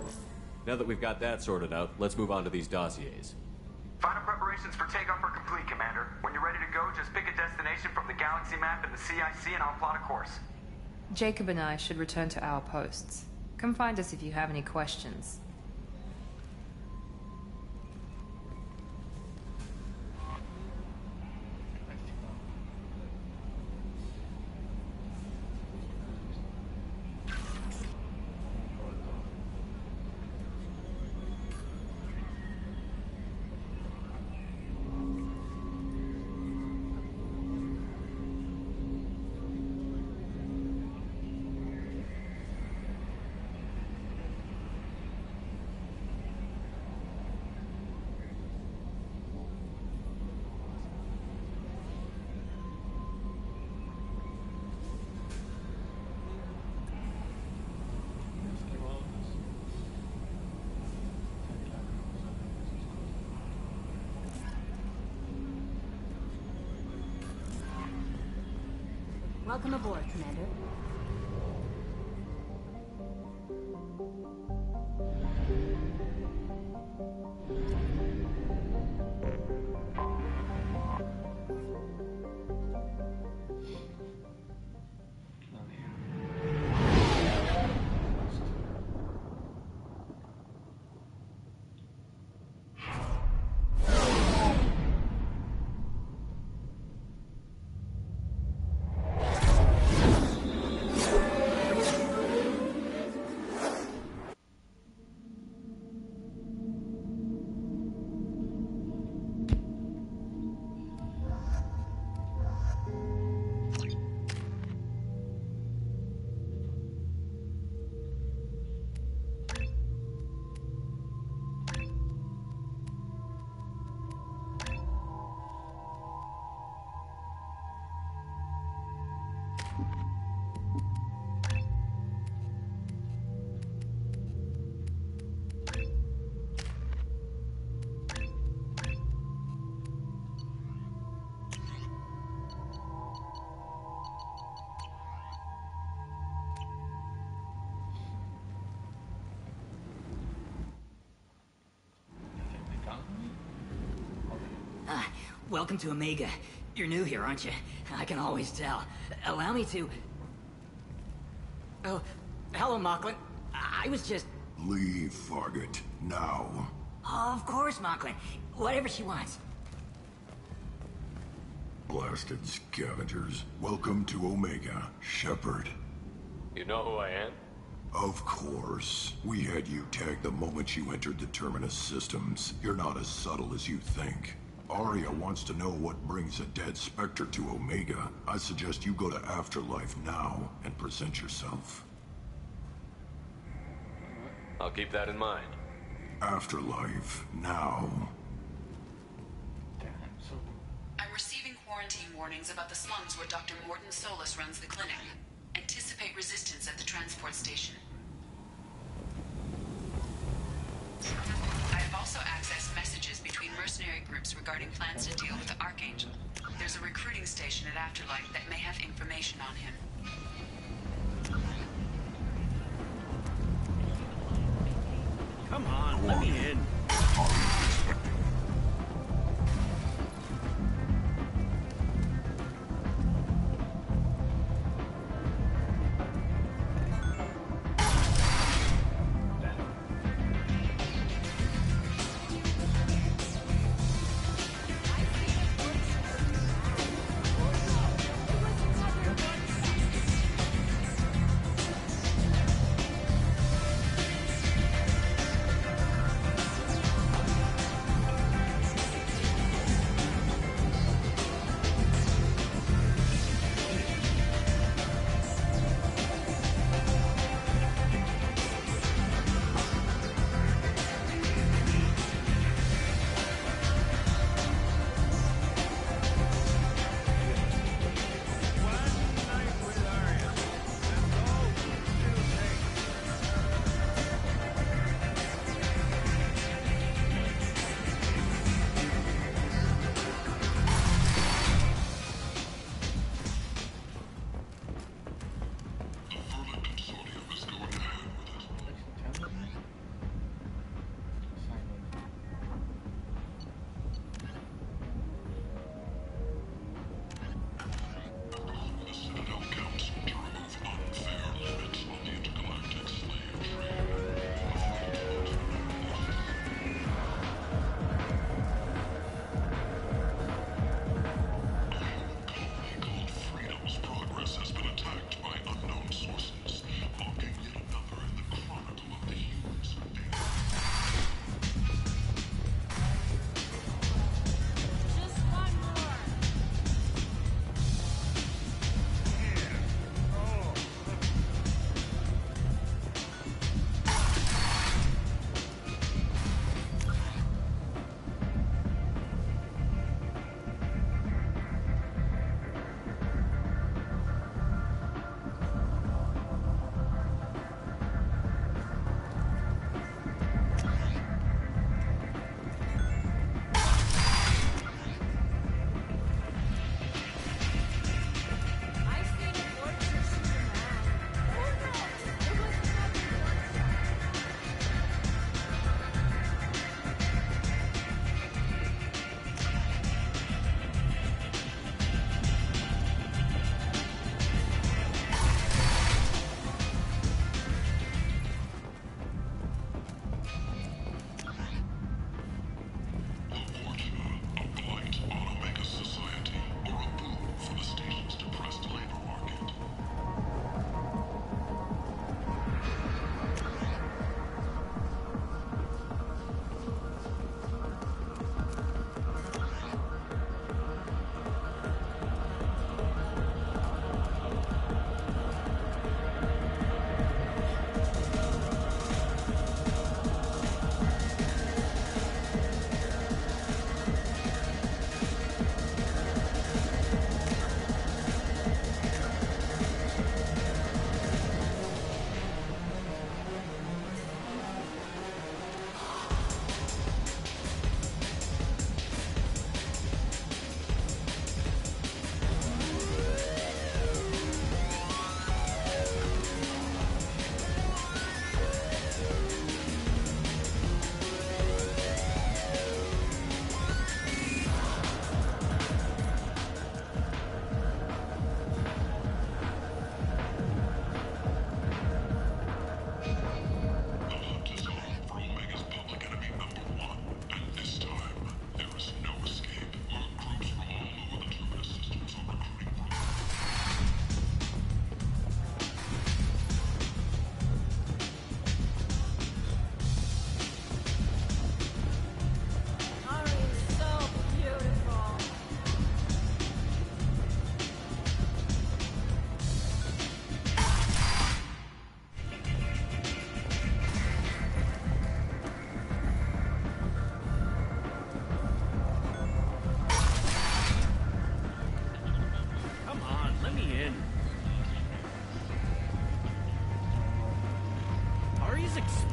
Now that we've got that sorted out, let's move on to these dossiers. Final preparations for takeoff are complete, Commander. When you're ready to go, just pick a destination from the galaxy map in the CIC and I'll plot a course. Jacob and I should return to our posts. Come find us if you have any questions. Welcome aboard, Commander. Welcome to Omega. You're new here, aren't you? I can always tell. Allow me to... Oh, hello, Mocklin. I was just... Leave, Fargate. Now. Oh, of course, Mocklin. Whatever she wants. Blasted scavengers. Welcome to Omega, Shepard. You know who I am? Of course. We had you tagged the moment you entered the Terminus systems. You're not as subtle as you think. Aria wants to know what brings a dead Spectre to Omega. I suggest you go to Afterlife now and present yourself. I'll keep that in mind. Afterlife now. I'm receiving quarantine warnings about the slums where Dr. Mordin Solus runs the clinic. Anticipate resistance at the transport station. I have also accessed messages between mercenary groups regarding plans to deal with the Archangel. There's a recruiting station at Afterlife that may have information on him. Come on, let me in.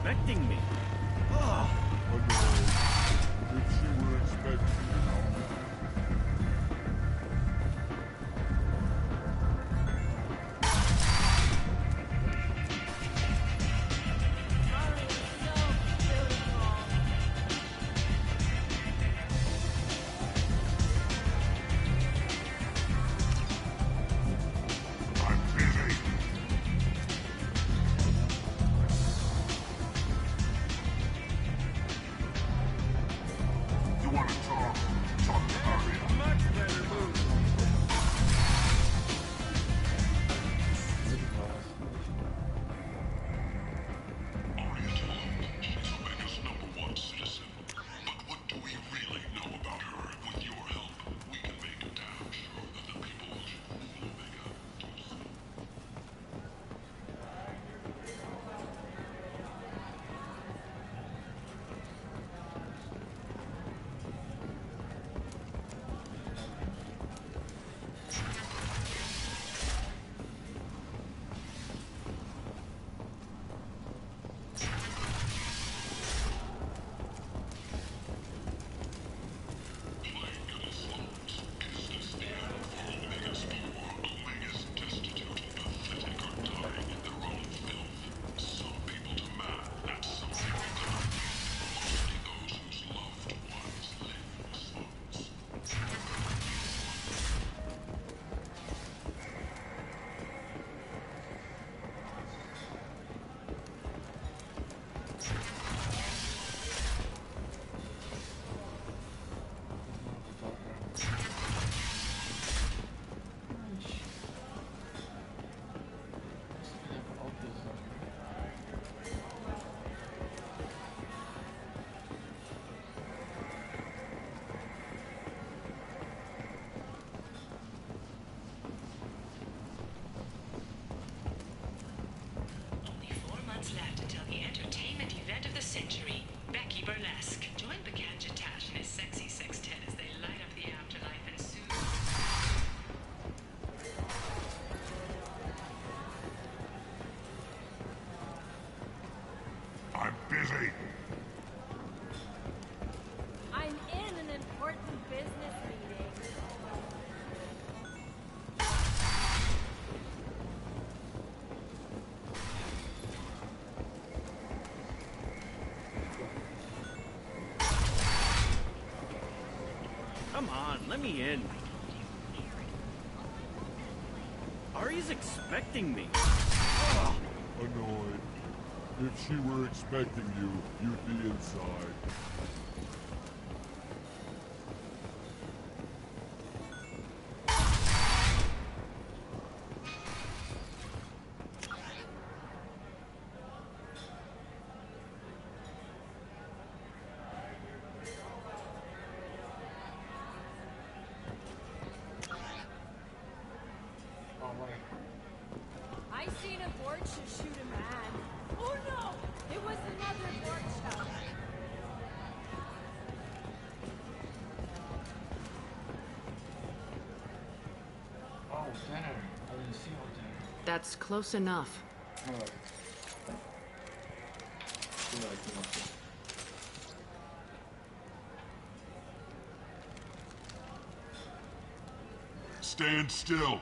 expecting me? Oh no. If she were expecting you. I'm in an important business meeting. Come on, let me in. Ari's expecting me. Annoyed. If she were expecting you, you'd be inside. I seen a Borgia shoot a man. Oh no! It was another Borgia. Oh, damn. I didn't see all that. That's close enough. Stand still.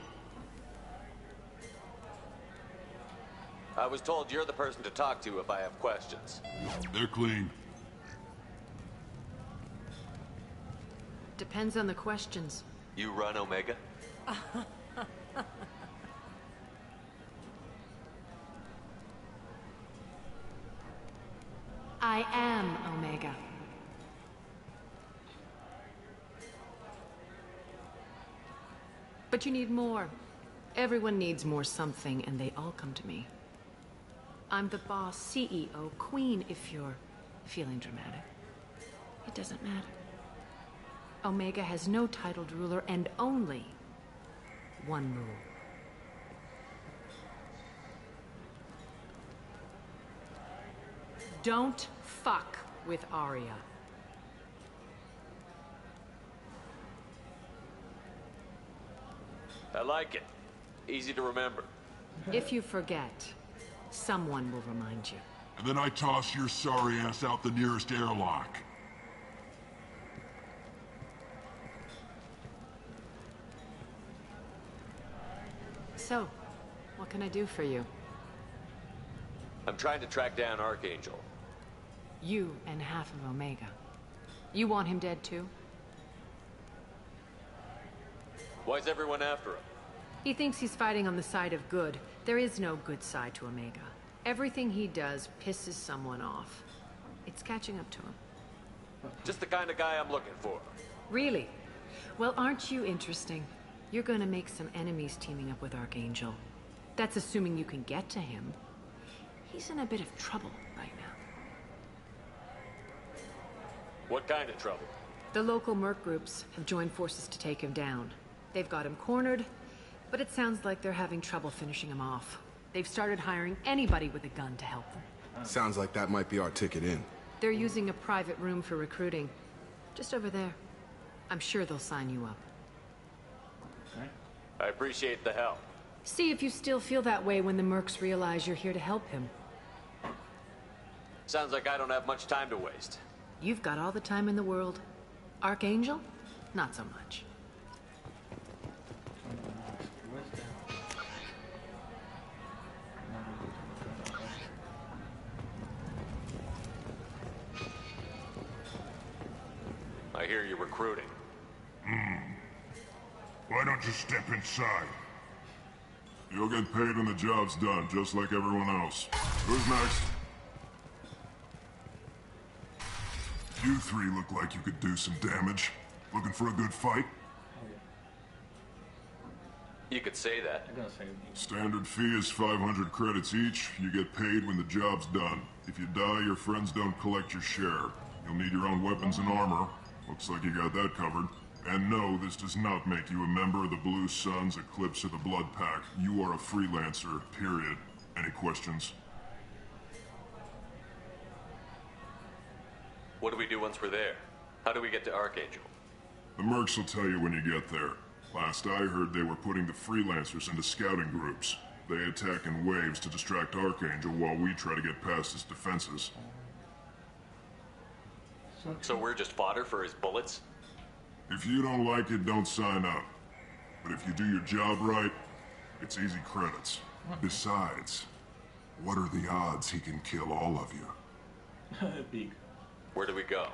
I was told you're the person to talk to if I have questions. They're clean. Depends on the questions. You run Omega? I am Omega. But you need more. Everyone needs more something, and they all come to me. I'm the boss, CEO, queen, if you're feeling dramatic. It doesn't matter. Omega has no titled ruler and only one rule. Don't fuck with Aria. I like it. Easy to remember. If you forget, someone will remind you. And then I toss your sorry ass out the nearest airlock. So, what can I do for you? I'm trying to track down Archangel. You and half of Omega. You want him dead too? Why's everyone after him? He thinks he's fighting on the side of good. There is no good side to Omega. Everything he does pisses someone off. It's catching up to him. Just the kind of guy I'm looking for. Really? Well, aren't you interesting? You're gonna make some enemies teaming up with Archangel. That's assuming you can get to him. He's in a bit of trouble right now. What kind of trouble? The local merc groups have joined forces to take him down. They've got him cornered, but it sounds like they're having trouble finishing him off. They've started hiring anybody with a gun to help them. Sounds like that might be our ticket in. They're using a private room for recruiting. Just over there. I'm sure they'll sign you up. I appreciate the help. See if you still feel that way when the mercs realize you're here to help him. Sounds like I don't have much time to waste. You've got all the time in the world. Archangel? Not so much. I hear you're recruiting. Why don't you step inside? You'll get paid when the job's done, just like everyone else. Who's next? You three look like you could do some damage. Looking for a good fight? You could say that. Standard fee is 500 credits each. You get paid when the job's done. If you die, your friends don't collect your share. You'll need your own weapons and armor. Looks like you got that covered. And no, this does not make you a member of the Blue Suns, Eclipse, or the Blood Pack. You are a freelancer, period. Any questions? What do we do once we're there? How do we get to Archangel? The mercs will tell you when you get there. Last I heard, they were putting the freelancers into scouting groups. They attack in waves to distract Archangel while we try to get past his defenses. So we're just fodder for his bullets? If you don't like it, don't sign up. But if you do your job right, it's easy credits. Besides, what are the odds he can kill all of you? Big. Where do we go?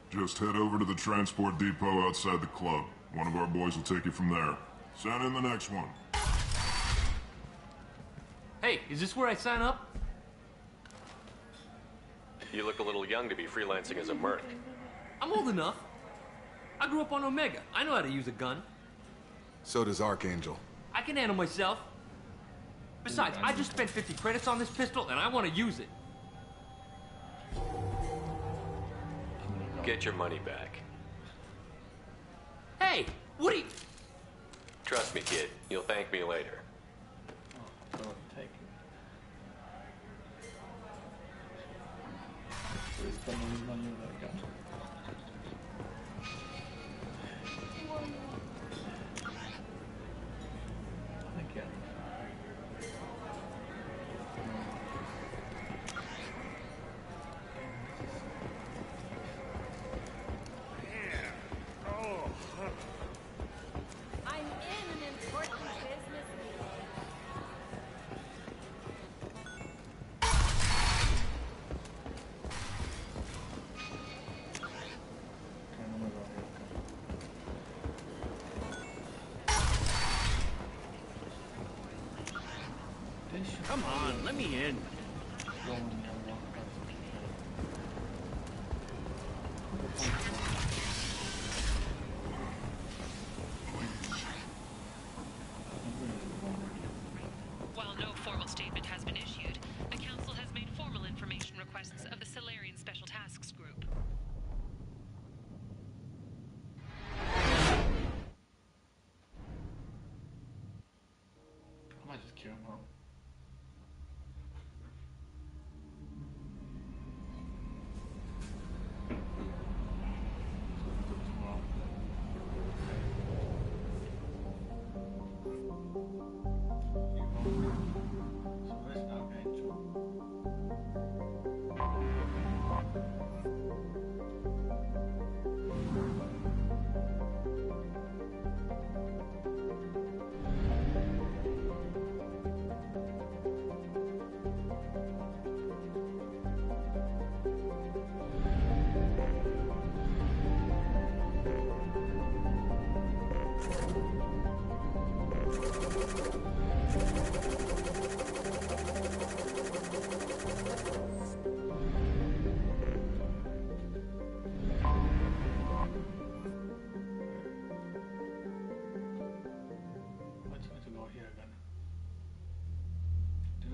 Just head over to the transport depot outside the club. One of our boys will take you from there. Send in the next one. Hey, is this where I sign up? You look a little young to be freelancing as a merc. I'm old enough. I grew up on Omega. I know how to use a gun. So does Archangel. I can handle myself. Besides, I just spent 50 credits on this pistol, and I want to use it. Get your money back. Hey, what are you... Trust me, kid. You'll thank me later. I'm in an important business meeting. Come on, let me in. While no formal statement has been issued, the Council has made formal information requests of the Solarian Special Tasks Group. I might just kill him out. So this, okay.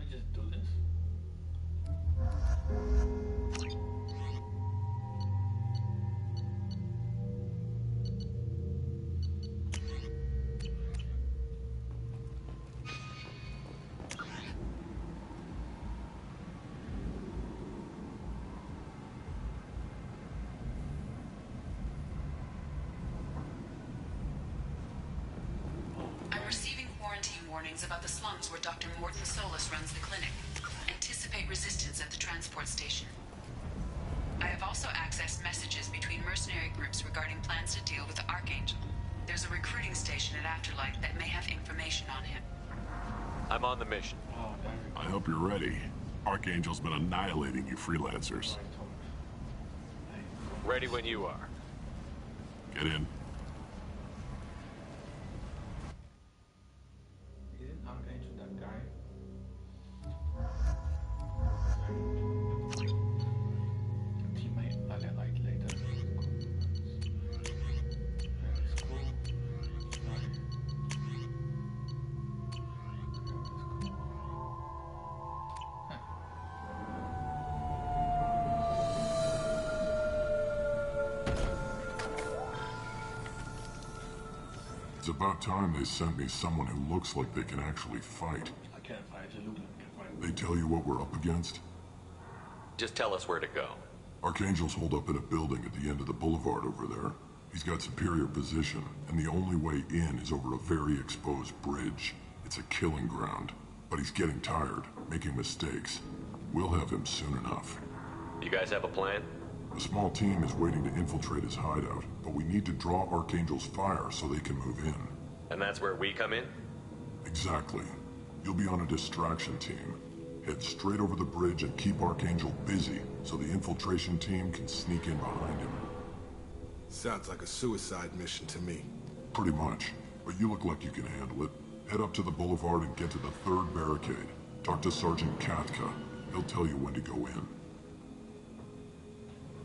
just do this? I'm receiving quarantine warnings about the slums where Dr. Mordin Solus runs the clinic. Anticipate resistance at the transport station. I have also accessed messages between mercenary groups regarding plans to deal with the Archangel. There's a recruiting station at Afterlight that may have information on him. I'm on the mission. I hope you're ready. Archangel's been annihilating you freelancers. Ready when you are. Get in. Isn't Archangel that guy? Teammate, I get like later. That's cool. It's about time they sent me someone who looks like they can actually fight. I can't fight, I look like I can fight. They tell you what we're up against? Just tell us where to go. Archangel's holed up in a building at the end of the boulevard over there. He's got superior position, and the only way in is over a very exposed bridge. It's a killing ground. But he's getting tired, making mistakes. We'll have him soon enough. You guys have a plan? A small team is waiting to infiltrate his hideout, but we need to draw Archangel's fire so they can move in. And that's where we come in? Exactly. You'll be on a distraction team. Head straight over the bridge and keep Archangel busy so the infiltration team can sneak in behind him. Sounds like a suicide mission to me. Pretty much, but you look like you can handle it. Head up to the boulevard and get to the third barricade. Talk to Sergeant Katka. He'll tell you when to go in.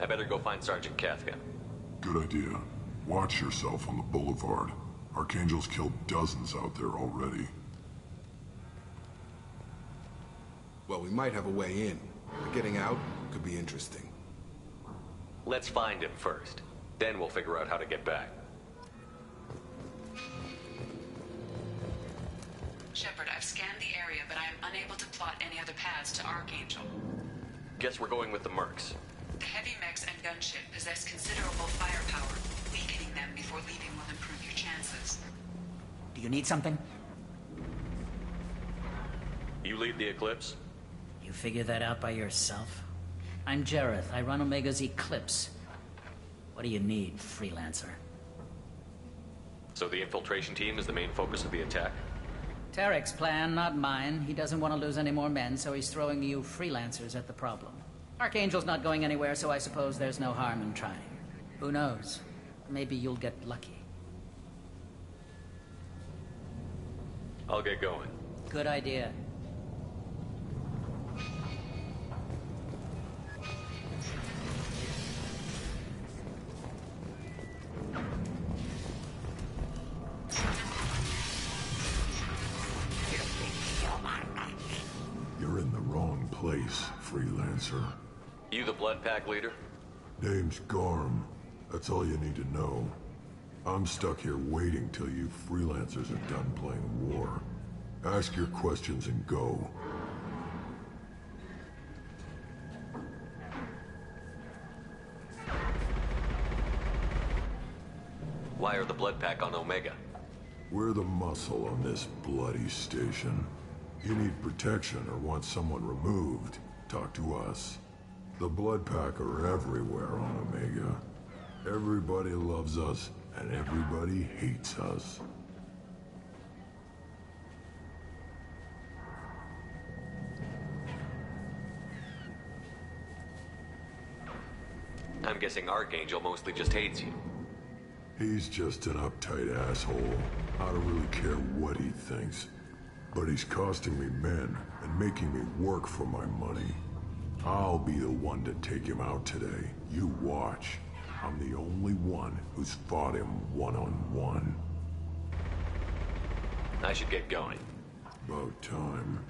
I better go find Sergeant Katka. Good idea. Watch yourself on the boulevard. Archangel's killed dozens out there already. Well, we might have a way in, but getting out could be interesting. Let's find him first. Then we'll figure out how to get back. Shepard, I've scanned the area, but I am unable to plot any other paths to Archangel. Guess we're going with the Mercs. The heavy mechs and gunship possess considerable firepower. Weakening them before leaving will improve your chances. Do you need something? You lead the Eclipse? You figure that out by yourself? I'm Jareth. I run Omega's Eclipse. What do you need, freelancer? So the infiltration team is the main focus of the attack? Tarek's plan, not mine. He doesn't want to lose any more men, so he's throwing you freelancers at the problem. Archangel's not going anywhere, so I suppose there's no harm in trying. Who knows? Maybe you'll get lucky. I'll get going. Good idea. You're in the wrong place, freelancer. You the Blood Pack leader? Name's Garm. That's all you need to know. I'm stuck here waiting till you freelancers are done playing war. Ask your questions and go. Why are the Blood Pack on Omega? We're the muscle on this bloody station. You need protection or want someone removed, talk to us. The Blood Pack are everywhere on Omega. Everybody loves us, and everybody hates us. I'm guessing Archangel mostly just hates you. He's just an uptight asshole. I don't really care what he thinks. But he's costing me men and making me work for my money. I'll be the one to take him out today. You watch. I'm the only one who's fought him one-on-one. I should get going. About time.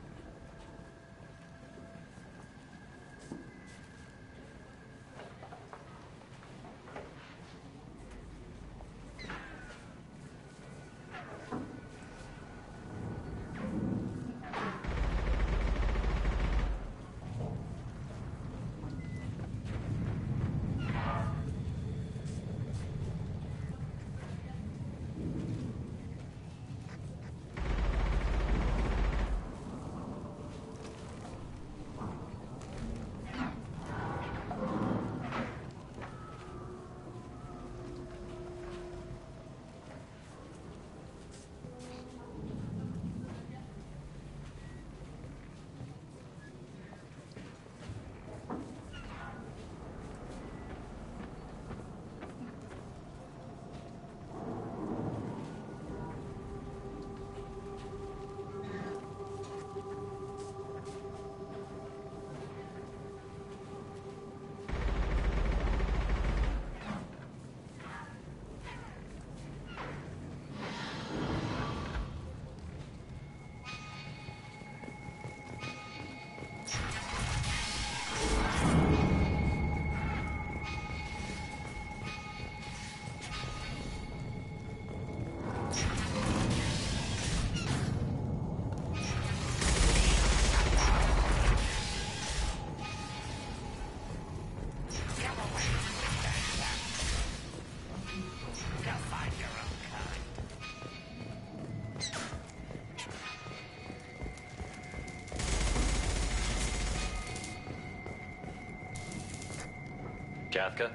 Kafka?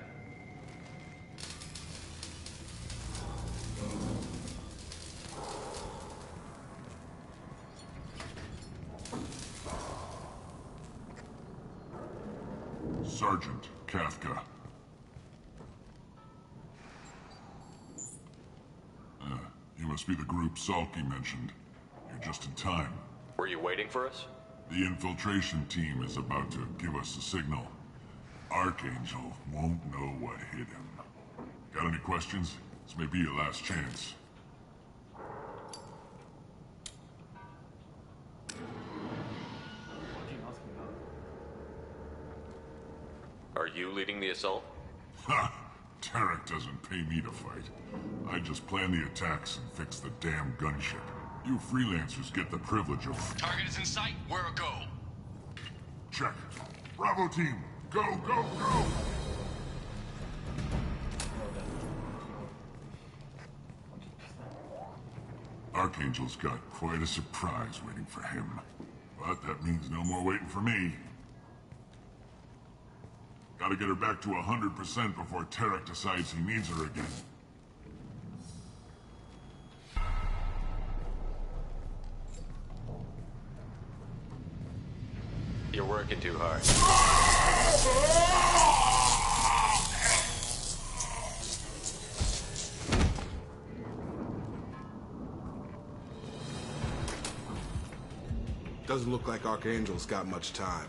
Sergeant Kafka. You must be the group Salky mentioned. You're just in time. Were you waiting for us? The infiltration team is about to give us a signal. Archangel won't know what hit him. Got any questions? This may be your last chance. Are you leading the assault? Ha! Tarek doesn't pay me to fight. I just plan the attacks and fix the damn gunship. You freelancers get the privilege of... Target is in sight. Where a go? Check. Bravo team, go, go, go! Archangel's got quite a surprise waiting for him. But that means no more waiting for me. Gotta get her back to 100% before Tarek decides he needs her again. You're working too hard. Doesn't look like Archangel's got much time.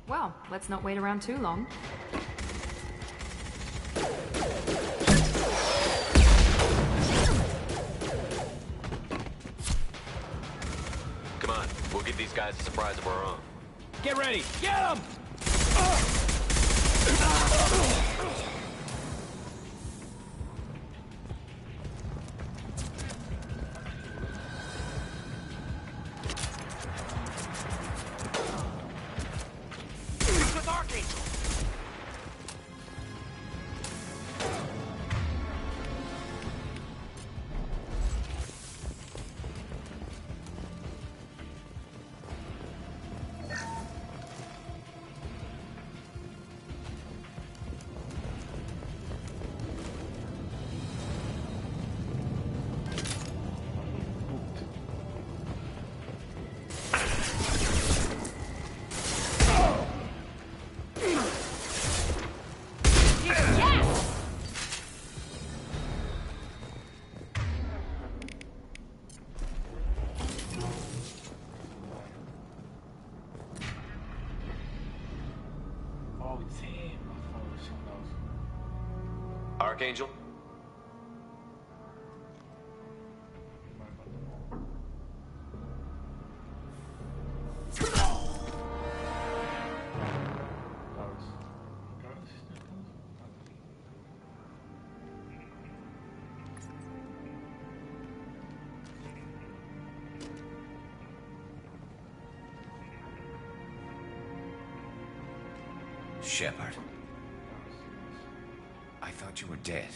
Well, let's not wait around too long. Come on, we'll give these guys a surprise of our own. Get ready! Get him! With Archangel! Archangel? Shepard. I thought you were dead.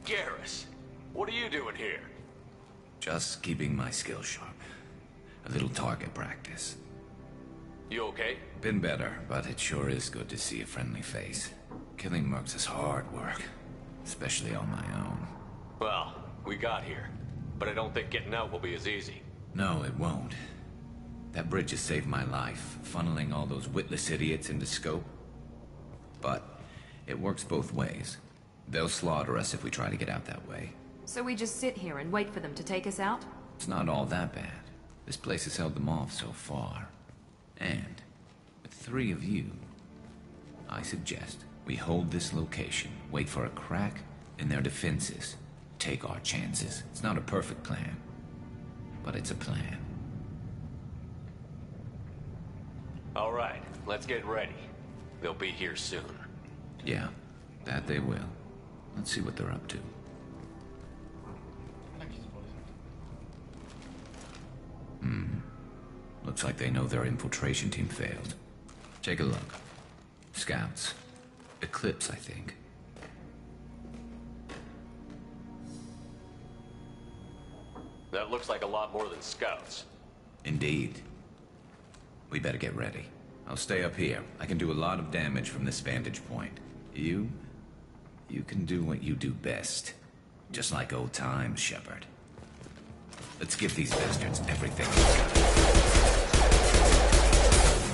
Garrus, what are you doing here? Just keeping my skills sharp. A little target practice. You okay? Been better, but it sure is good to see a friendly face. Killing mercs is hard work, especially on my own. Well, we got here, but I don't think getting out will be as easy. No, it won't. That bridge has saved my life, funneling all those witless idiots into scope. But it works both ways. They'll slaughter us if we try to get out that way. So we just sit here and wait for them to take us out? It's not all that bad. This place has held them off so far. And with 3 of you, I suggest we hold this location, wait for a crack in their defenses, take our chances. It's not a perfect plan, but it's a plan. All right, let's get ready. They'll be here soon. Yeah, that they will. Let's see what they're up to. Looks like they know their infiltration team failed. Take a look. Scouts. Eclipse, I think. That looks like a lot more than scouts. Indeed. We better get ready. I'll stay up here. I can do a lot of damage from this vantage point. You can do what you do best. Just like old times, Shepard. Let's give these bastards everything.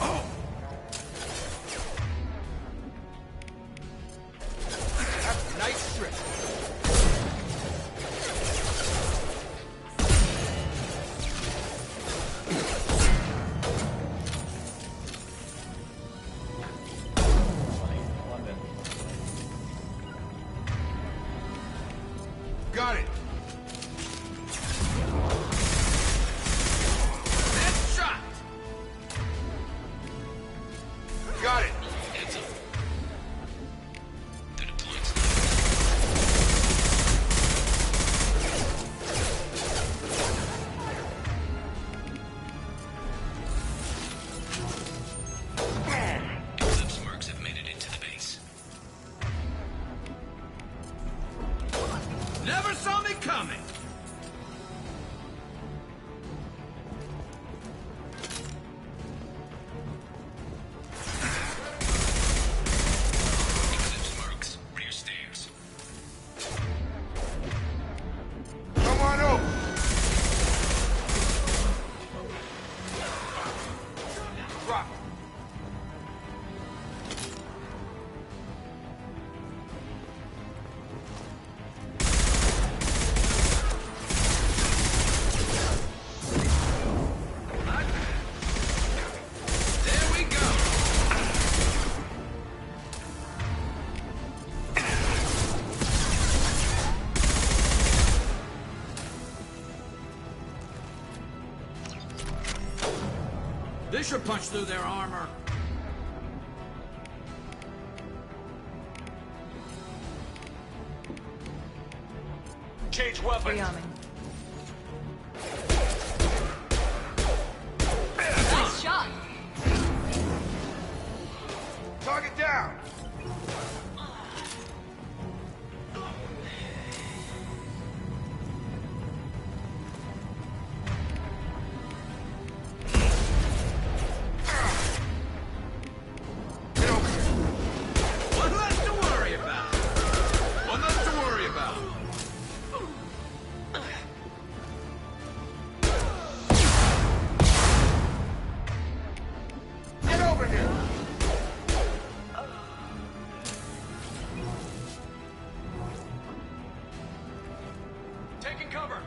Oh! That's a nice trick. Got it. Headshot. Got it. Heads up. They're deploying. Eclipse mercs have made it into the base. Never saw me coming. Eclipse mercs, rear stairs. Come on over. Drop. There we go. This should punch through their armor. Change weapons. Rearming. Nice shot. Target down. Get over here. One less to worry about. One less to worry about. Get over here. Taking cover.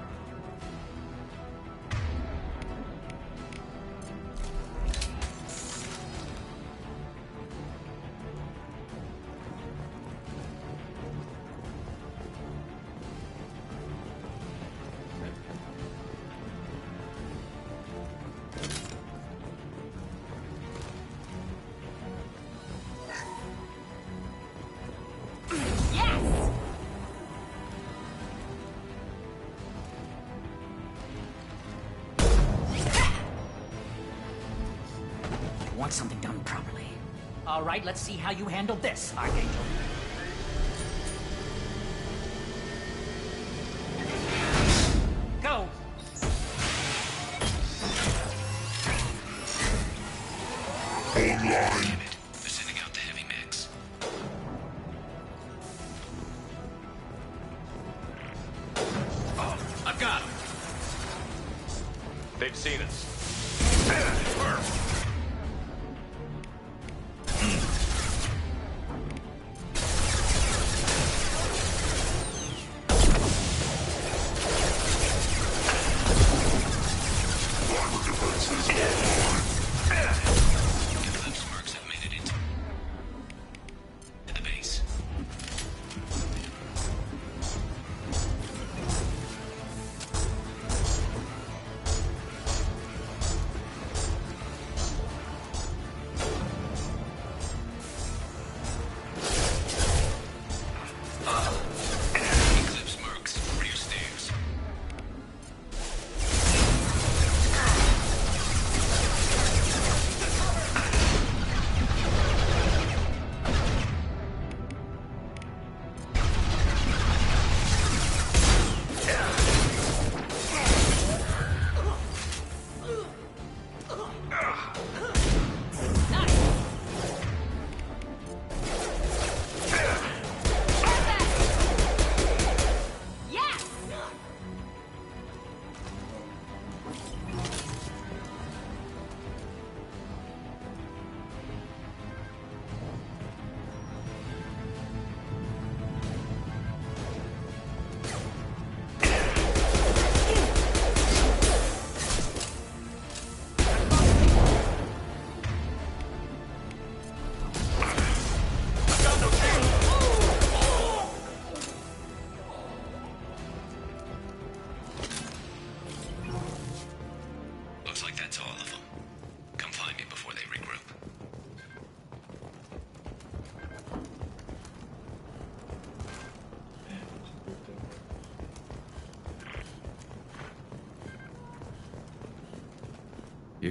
Yes! Want something done properly. All right, let's see how you handle this, Archangel. Go! Damn it. They're sending out the heavy mix. Oh, I've got him. They've seen us. Eclipse mercs have made it into the base.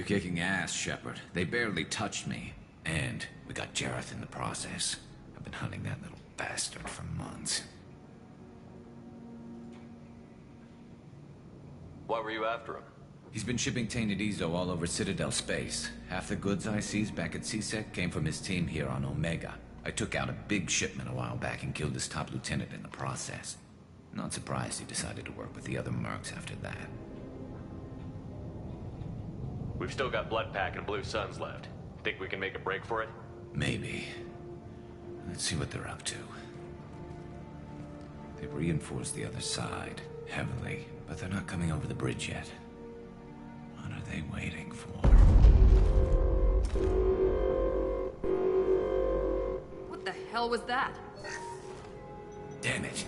kicking ass, Shepard. They barely touched me. And we got Jareth in the process. I've been hunting that little bastard for months. Why were you after him? He's been shipping tainted Ezo all over Citadel space. Half the goods I seized back at CSEC came from his team here on Omega. I took out a big shipment a while back and killed his top lieutenant in the process. Not surprised he decided to work with the other mercs after that. We've still got Bloodpack and Blue Suns left. Think we can make a break for it? Maybe. Let's see what they're up to. They've reinforced the other side, heavily, but they're not coming over the bridge yet. What are they waiting for? What the hell was that? Damn it.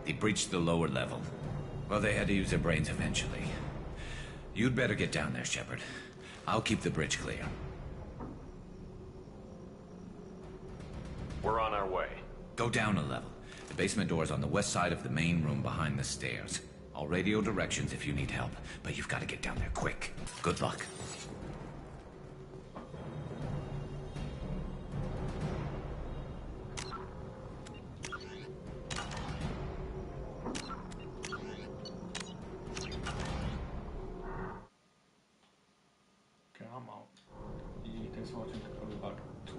They breached the lower level. Well, they had to use their brains eventually. You'd better get down there, Shepard. I'll keep the bridge clear. We're on our way. Go down a level. The basement door's on the west side of the main room behind the stairs. I'll radio directions if you need help, but you've got to get down there quick. Good luck. Okay, I'm out. Thanks for watching. I'll be back to